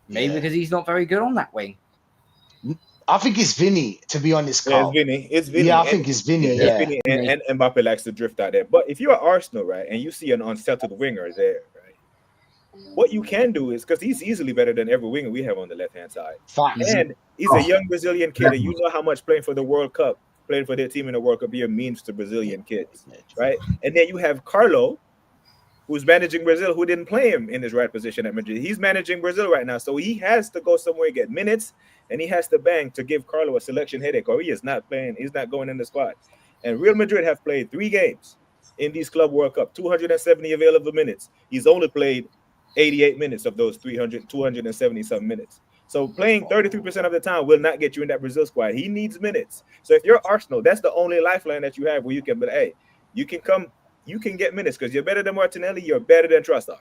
Maybe because he's not very good on that wing. I think it's Vinny, to be honest, Carl. Yeah, it's Vinny. Yeah, I think it's Vinny. Yeah. Vinny and Mbappe likes to drift out there. But if you're Arsenal, right, and you see an unsettled winger there, right, what you can do is, because he's easily better than every winger we have on the left-hand side. And he's a young Brazilian kid, and you know how much playing for the World Cup, playing for their team in the World Cup here means to Brazilian kids, right? And then you have Carlo, who's managing Brazil, who didn't play him in his right position at Madrid. He's managing Brazil right now, so he has to go somewhere and get minutes, and he has to bang to give Carlo a selection headache, or he is not playing. He's not going in the squad. And Real Madrid have played 3 games in these Club World Cup, 270 available minutes. He's only played 88 minutes of those 270-some minutes. So playing 33% of the time will not get you in that Brazil squad. He needs minutes. So if you're Arsenal, that's the only lifeline that you have where you can be like, hey, you can come, you can get minutes because you're better than Martinelli, you're better than Trossard.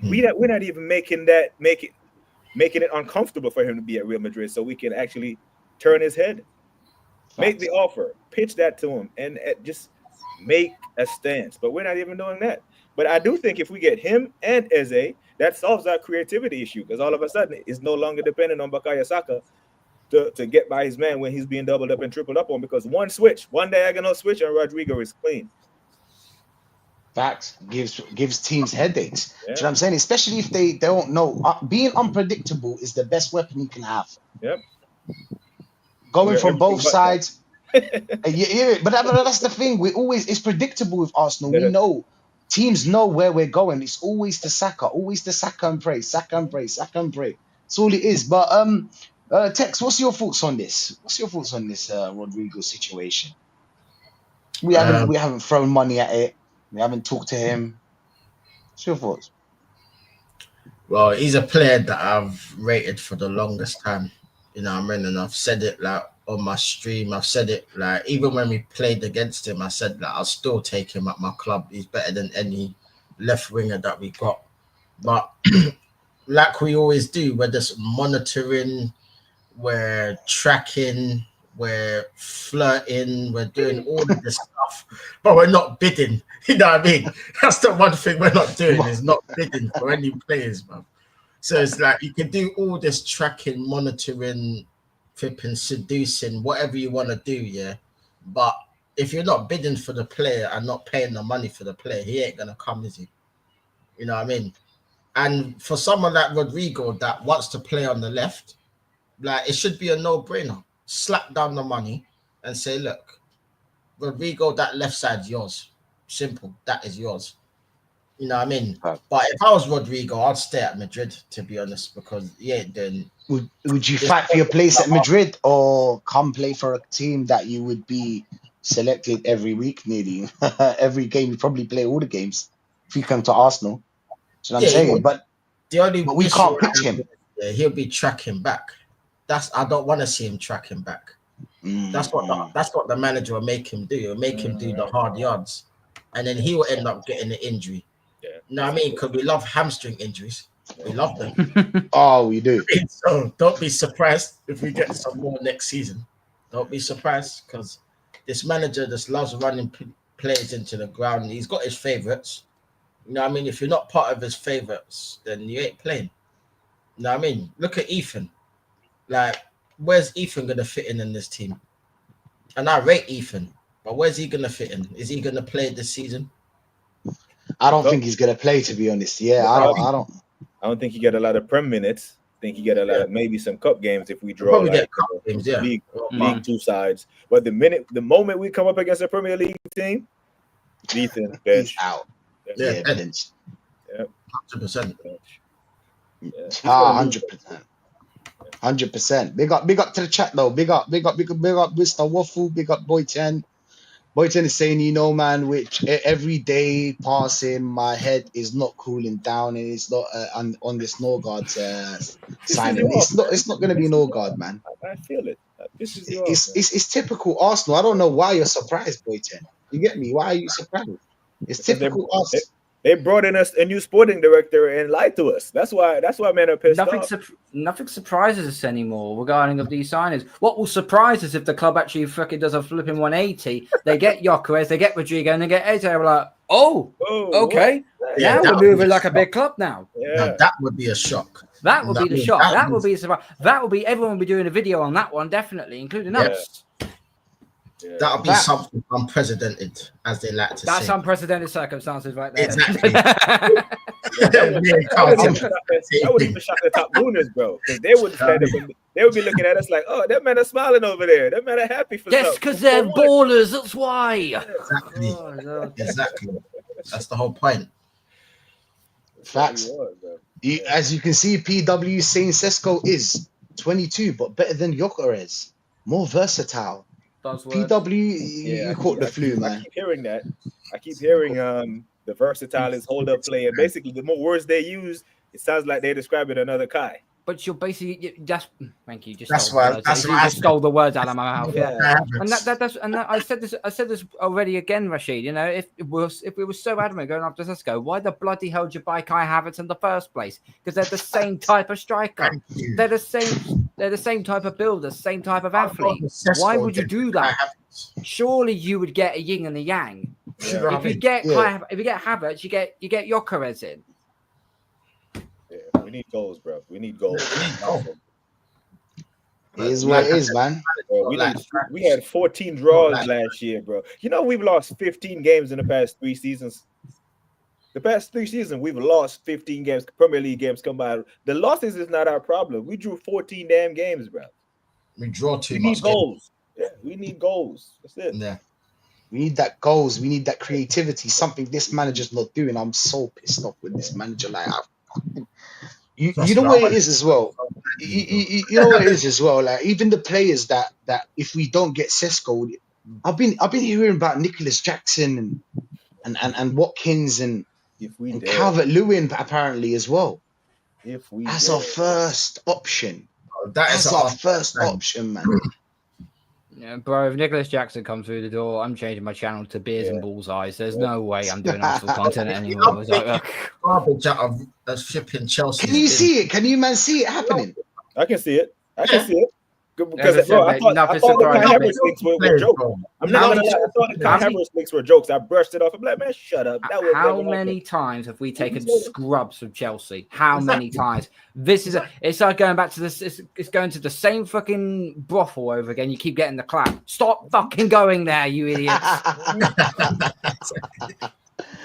We're not even making it uncomfortable for him to be at Real Madrid, so we can actually turn his head, make the offer, pitch that to him, and just make a stance. But we're not even doing that. But I do think if we get him and Eze, that solves our creativity issue, because all of a sudden it's no longer dependent on Bukayo Saka to get by his man when he's being doubled up and tripled up on, because one diagonal switch, and Rodrigo is clean. Facts gives teams headaches. Yeah. Do you know what I'm saying? Especially if they don't know. Being unpredictable is the best weapon you can have. Yep. Going from both sides. But that's the thing. It's predictable with Arsenal. We know. Teams know where we're going. It's always to Saka. Always to Saka and pray. Saka and pray. Saka and pray. That's all it is. But Tex, what's your thoughts on this? Rodrigo situation? We haven't thrown money at it. We haven't talked to him. What's your thoughts? Well, he's a player that I've rated for the longest time. You know what I mean? And I've said it like on my stream. I've said it like even when we played against him, I said that I'll still take him at my club. He's better than any left winger that we got. But like we always do, we're just monitoring, we're tracking, we're flirting, we're doing all of this stuff, but we're not bidding. You know what I mean? That's the one thing we're not doing, is not bidding for any players, man. So it's like you can do all this tracking, monitoring, flipping, seducing, whatever you want to do, yeah. But if you're not bidding for the player and not paying the money for the player, he ain't gonna come, is he? You know what I mean? And for someone like Rodrigo that wants to play on the left, like it should be a no-brainer. Slap down the money and say, look, Rodrigo, that left side's yours. Simple. That is yours. You know what I mean? But if I was Rodrigo, I'd stay at Madrid, to be honest, because he ain't doing... Would you fight for your place at Madrid or come play for a team that you would be selected every week nearly? Every game, you probably play all the games if you come to Arsenal. That's what I'm saying. But we can't pitch him. He'll be tracking back. I don't want to see him tracking back. That's what the manager will make him do. He'll make him do the hard yards, and then he will end up getting an injury. Yeah. You know what I mean? Because we love hamstring injuries. We love them. Oh, we do. So don't be surprised if we get some more next season. Don't be surprised, because this manager just loves running players into the ground. He's got his favourites. You know what I mean? If you're not part of his favourites, then you ain't playing. You know what I mean? Look at Ethan. Like, where's Ethan going to fit in this team? And I rate Ethan, but where's he going to fit in? Is he going to play this season? I don't think he's going to play, to be honest. Yeah, I don't think he get a lot of Prem minutes. I think he get a lot of maybe some cup games if we draw like, cup games, league two sides. But the moment we come up against a Premier League team, Ethan bench out. Yeah, bench. Yeah, 100%. 100%. 100%. Big up to the chat though. Big up Mr. Waffle. Big up Boy 10. Boy 10 is saying, you know, man, which every day passing, my head is not cooling down, and it's not on this Norgard signing. It's not going to be Norgard, man. I feel it. It's typical Arsenal. I don't know why you're surprised, Boy 10. You get me? Why are you surprised? It's typical Arsenal. They brought in us a new sporting director and lied to us. That's why men are pissed off. Nothing surprises us anymore regarding of these signings. What will surprise us if the club actually fucking does a flipping 180? They get Gyökeres, they get Rodrigo, and they get Eze. We're like, okay. Yeah, now we're moving like a big club now. Yeah. Now that would be a shock. That would be the shock. That would be a surprise. That would be, everyone will be doing a video on that one, definitely, including us. Yeah. That'll be something unprecedented, as they like to say. That's unprecedented circumstances right there. Exactly. That would even shock the top owners, bro. Because they would be looking at us like, oh, that man is smiling over there. That man are happy for yes, because they're ballers. That's why. Exactly. Exactly. That's the whole point. Facts. As you can see, PW saying Sesko is 22, but better than Gyökeres. More versatile. PW, you caught the flu, man. I keep hearing that. I keep hearing the versatile is hold up play, and basically the more words they use, it sounds like they're describing another Kai. But you're basically thank you. That's why I stole the words out of my mouth. Yeah. And I said this already again, Rashid. You know, if we were so adamant going after Sesko, why the bloody hell did you buy Kai Havertz in the first place? Because they're the same type of striker. They're the same type of builder, same type of athlete. Why would you do that? Surely you would get a yin and a yang. Yeah. If you get Havertz, you get Gyökeres in. Yeah, we need goals, bro. We need goals. It is what it is, man. Bro, we had 14 draws last year, bro. You know, we've lost 15 games in the past 3 seasons. The past 3 seasons, we've lost 15 games, Premier League games combined. The losses is not our problem. We drew 14 damn games, bro. We draw too much. We need goals. Yeah, we need goals. That's it. Yeah. We need that goals. We need that creativity. Something this manager's not doing. I'm so pissed off with this manager. Like, you know what it is as well. You know what it is as well. Like, even the players that if we don't get Sesko, I've been hearing about Nicholas Jackson and and Watkins and did, Calvert-Lewin apparently as well. That's our first option. That's our first option, man. Yeah, bro, if Nicholas Jackson comes through the door, I'm changing my channel to Beers and Bullseyes. There's no way I'm doing Arsenal content anymore. Garbage out of shipping Chelsea. Can you see it? Can you man see it happening? I can see it. I can see it. Because I thought the Kai Havertz links were jokes. I'm not gonna lie. I thought the Kai Havertz links were jokes. I brushed it off. I'm like, man, shut up. How many times have we taken scrubs from Chelsea? How many times? It's like going back to this. It's going to the same fucking brothel over again. You keep getting the clap. Stop fucking going there, you idiots.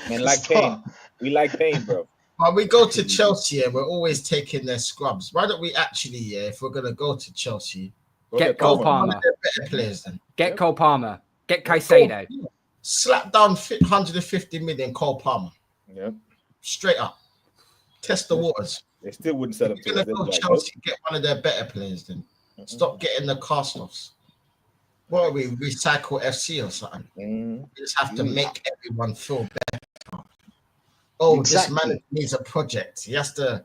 Man, like pain. We like pain, bro. But we go to Chelsea and we're always taking their scrubs. Why don't we actually, if we're gonna go to Chelsea, get Cole Palmer. Better players then. Get Cole Palmer. Get Caicedo. Slap down 150 million Cole Palmer. Yeah. Straight up. Test the waters. They still wouldn't set up to go Chelsea, get one of their better players then. Stop getting the cast-offs. What are we, recycle FC or something? We just have to make everyone feel better. Oh, This man needs a project. He has to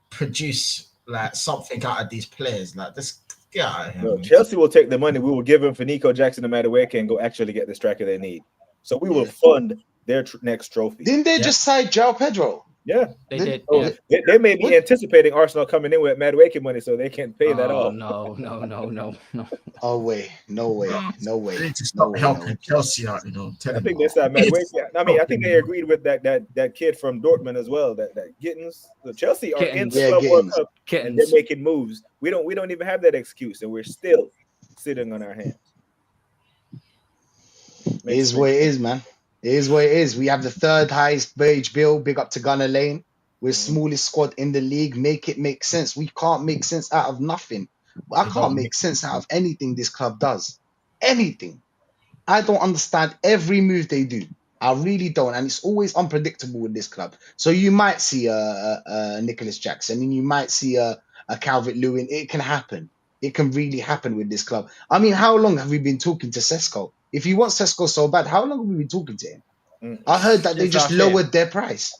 produce like something out of these players. Like this, get out of here. No, Chelsea will take the money we will give him for Nico Jackson no matter where it can go actually get the striker they need. So we will fund their next trophy. Didn't they just sign João Pedro? Yeah, they did. Oh, yeah. They may be anticipating Arsenal coming in with Madueke money, so they can't pay that off. No. Oh wait, no way. They need to stop helping Chelsea out. I think that's that Madueke. I mean, I think they agreed with that kid from Dortmund as well. That Gittins. So Chelsea are in the Club World Cup and they're making moves. We don't even have that excuse, and we're still sitting on our hands. It is what it is, man. It is what it is. We have the third highest wage bill. Big up to Gunner Lane. We're smallest squad in the league. Make it make sense. We can't make sense out of nothing. I can't make sense out of anything this club does. Anything. I don't understand every move they do. I really don't. And it's always unpredictable with this club. So you might see a Nicholas Jackson and you might see a Calvert-Lewin. It can happen. It can really happen with this club. I mean, how long have we been talking to Sesko? If you want Sesko so bad, how long have we been talking to him? I heard that they just lowered their price.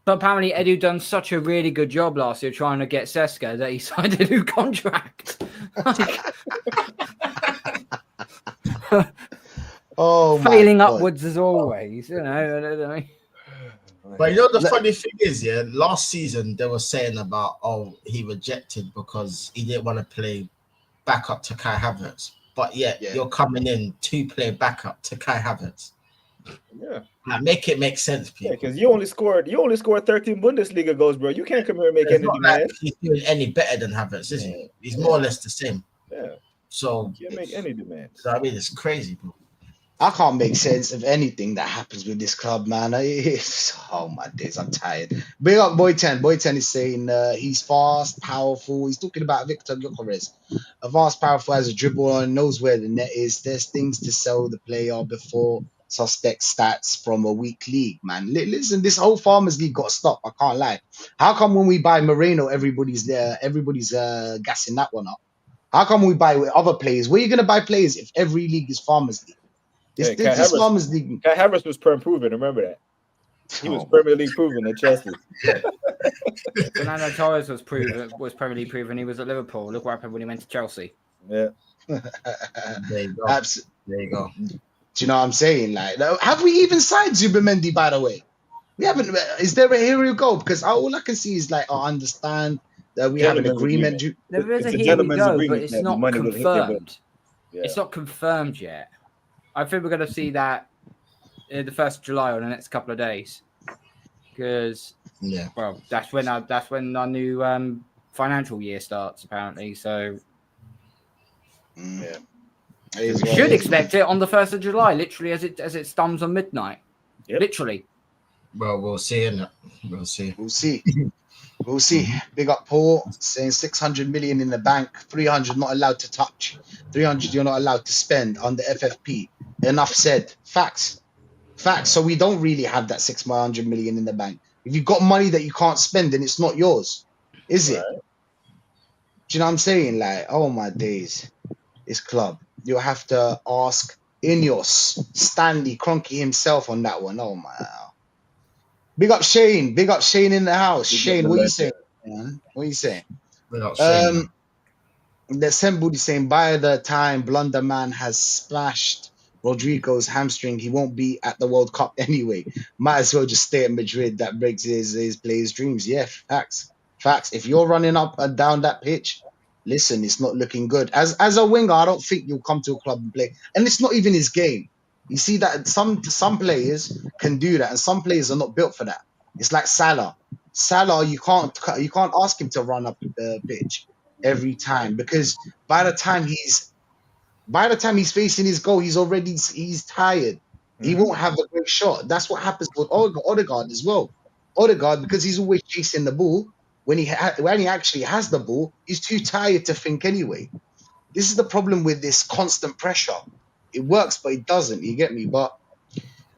But apparently Edu done such a really good job last year trying to get Sesko that he signed a new contract. Failing upwards as always, But the funny thing is, last season they were saying about, he rejected because he didn't want to play backup to Kai Havertz. But you're coming in to play backup to Kai Havertz. Yeah, make it make sense, people. Because you only scored 13 Bundesliga goals, bro. You can't come here and make any demands. He's doing any better than Havertz, is he? He's more or less the same. Yeah. So you can't make any demands. So, I mean, it's crazy, bro. I can't make sense of anything that happens with this club, man. Oh my days, I'm tired. Big up Boy 10. Boy 10 is saying he's fast, powerful. He's talking about Victor Gyökeres. A fast, powerful, has a dribble and knows where the net is. There's things to sell the player before suspect stats from a weak league, man. Listen, this whole Farmers League got to stop. I can't lie. How come when we buy Moreno, everybody's gassing that one up? How come we buy with other players? Where are you going to buy players if every league is Farmers League? This Farmers League. Kai Havertz was proven. Remember that. He was Premier League proven at Chelsea. Fernando Torres was Premier League proven. He was at Liverpool. Look what happened when he went to Chelsea. Yeah. There you go. There you go. Do you know what I'm saying? Like, have we even signed Zubimendi, by the way? We haven't. Is there a here we go? Because all I can see is like, I understand that we have an agreement. There is a here we go, but it's not confirmed. Yeah. It's not confirmed yet. I think we're going to see that the 1st of July or the next couple of days, because that's when our new financial year starts apparently. So we should expect it on the 1st of July, literally as it stums on midnight. Yep. Literally. Well, we'll see, innit? We'll see. We'll see. Big up Paul saying 600 million in the bank, 300 not allowed to touch, 300 you're not allowed to spend on the FFP. Enough said. Facts. So we don't really have that 600 million in the bank. If you've got money that you can't spend, then it's not yours, is it? Do you know what I'm saying? Like, oh my days, this club. You'll have to ask Ineos, Stanley, Cronky himself on that one. Oh my. Big up Shane. Big up Shane in the house. Shane, what you saying, man? What you saying? Without Shane, man. The somebody saying by the time Blunder Man has splashed Rodrigo's hamstring, he won't be at the World Cup anyway. Might as well just stay at Madrid. That breaks his players' dreams. Yeah, facts. Facts. If you're running up and down that pitch, listen, it's not looking good. As a winger, I don't think you'll come to a club and play. And it's not even his game. You see that some players can do that, and some players are not built for that. It's like Salah. Salah, you can't ask him to run up the pitch every time, because by the time he's facing his goal, he's tired. He won't have a great shot. That's what happens with Odegaard as well. Odegaard, because he's always chasing the ball, when he actually has the ball, he's too tired to think anyway. This is the problem with this constant pressure. It works, but it doesn't. You get me? But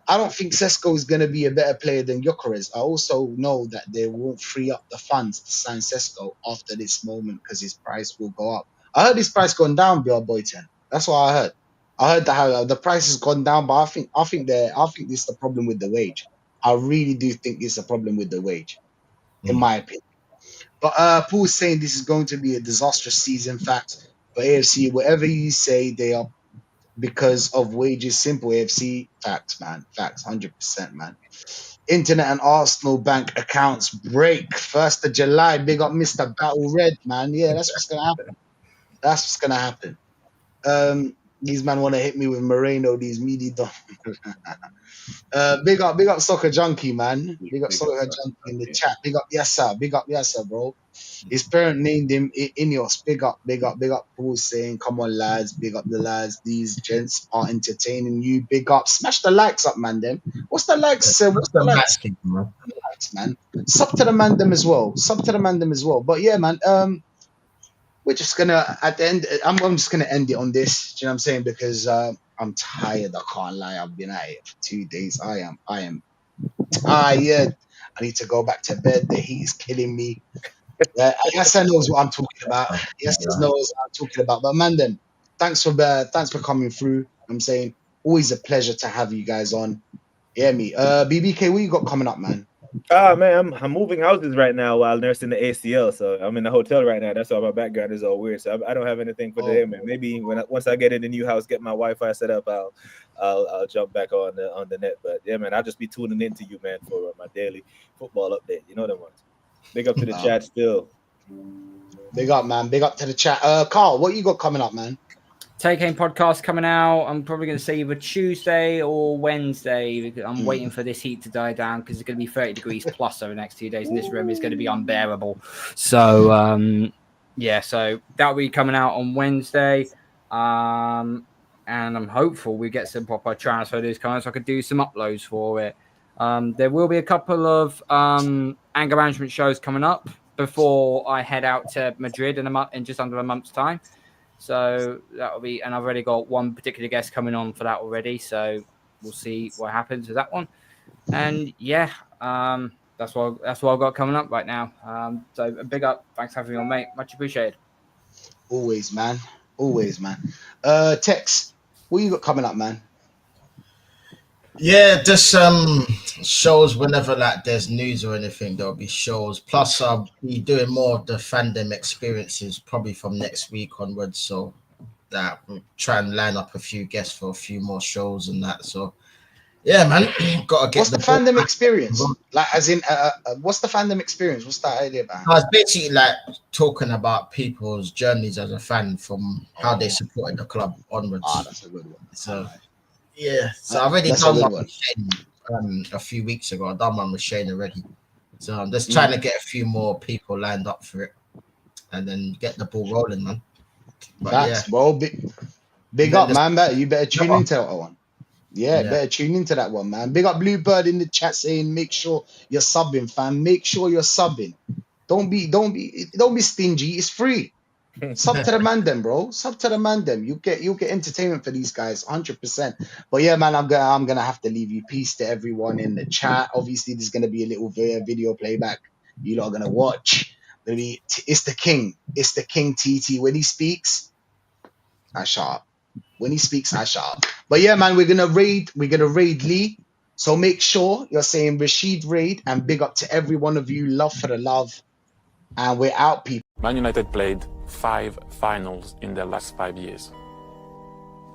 I don't think Sesko is going to be a better player than Gyökeres. I also know that they won't free up the funds to sign Sesko after this moment because his price will go up. I heard his price gone down, Boyton. That's what I heard. I heard that the price has gone down, but I think this is the problem with the wage. I really do think it's a problem with the wage, in my opinion. But Paul's saying this is going to be a disastrous season. Fact, but AFC, whatever you say, they are because of wages. Simple AFC. Facts, man. Facts. 100%, man. Internet and Arsenal bank accounts break 1st of July. Big up Mr. Battle Red, man. Yeah, that's what's gonna happen. That's what's gonna happen. These man want to hit me with Moreno. These meaty dog. Big up Soccer Junkie, man. Big up Soccer Junkie in the chat. Big up Yasser, bro. His parent named him Ineos. Big up. Paul saying, come on, lads. Big up the lads. These gents are entertaining you. Big up. Smash the likes up, man. Them. What's the likes? What's the likes, man? Sub to the man them as well. But yeah, man. We're just gonna at the end. I'm just gonna end it on this. Do you know what I'm saying? Because I'm tired. I can't lie. I've been at it for 2 days. I am tired. I need to go back to bed. The heat is killing me. Yes, I knows what I'm talking about. Yes, I knows what I'm talking about. But man, then thanks for coming through. I'm saying always a pleasure to have you guys on. Hear me, BBK. What you got coming up, man? Man, I'm moving houses right now while nursing the ACL, so I'm in the hotel right now. That's why my background is all weird. So I don't have anything for today, man. Maybe once I get in the new house, get my Wi-Fi set up, I'll jump back on the net. But yeah, man, I'll just be tuning into you, man, for my daily football update. You know them ones. Big up to the chat still. Big up, man. Big up to the chat. Carl, what you got coming up, man? Take Aim podcast coming out. I'm probably going to say either Tuesday or Wednesday because I'm waiting for this heat to die down because it's going to be 30 degrees plus over the next 2 days and this room is going to be unbearable. So, so that'll be coming out on Wednesday. And I'm hopeful we get some proper transfer this kind so I could do some uploads for it. There will be a couple of anger management shows coming up before I head out to Madrid in just under a month's time. So that'll be, and I've already got one particular guest coming on for that already. So we'll see what happens with that one. And yeah, that's what I've got coming up right now. So a big up, thanks for having me on, mate. Much appreciated. Always, man. Tex, what you got coming up, man? Yeah, just shows whenever like there's news or anything, there'll be shows. Plus, I'll be doing more of the fandom experiences probably from next week onwards. So that we'll try and line up a few guests for a few more shows and that. So yeah, man, gotta get. What's the fandom experience? Like, as in, what's the fandom experience? What's that idea about? I was basically like talking about people's journeys as a fan from how they supported the club onwards. That's a good one. So. Yeah, so I've already done one with Shane a few weeks ago. I've done one with Shane already. So I'm just trying to get a few more people lined up for it and then get the ball rolling, man. But that's bro. Big up, man. You better tune into that one. Yeah, better tune into that one, man. Big up Bluebird in the chat saying make sure you're subbing, fam. Make sure you're subbing. Don't be stingy. It's free. Sub to the man them, bro. Sub to the man them. You'll get entertainment for these guys, 100%. But yeah, man, I'm gonna have to leave you. Peace to everyone in the chat. Obviously, there's gonna be a little video playback. You lot are gonna watch. It's the king. It's the king TT. When he speaks, I shut up. When he speaks, I shut up. But yeah, man, we're gonna raid Lee. So make sure you're saying Rashid raid and big up to every one of you. Love for the love. And we're out, people. Man United played 5 finals in their last 5 years.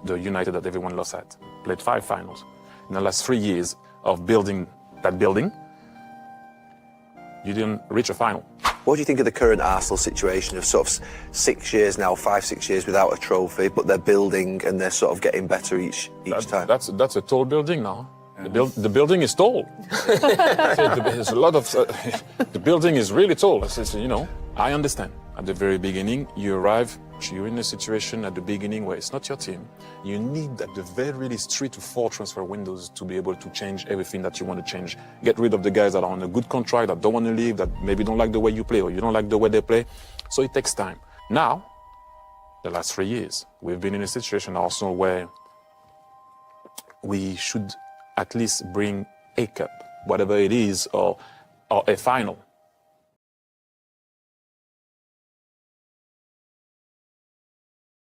The United that everyone loves at played 5 finals. In the last 3 years of building that building, you didn't reach a final. What do you think of the current Arsenal situation of sort of 6 years now, 5-6 years without a trophy, but they're building and they're sort of getting better each time? That's a tall building now. The building is tall. There's a lot of the building is really tall. You know, I understand. At the very beginning, you arrive. You're in a situation at the beginning where it's not your team. You need at the very least 3 to 4 transfer windows to be able to change everything that you want to change. Get rid of the guys that are on a good contract, that don't want to leave, that maybe don't like the way you play or you don't like the way they play. So it takes time. Now, the last 3 years, we've been in a situation also where we should at least bring a cup, whatever it is, or a final.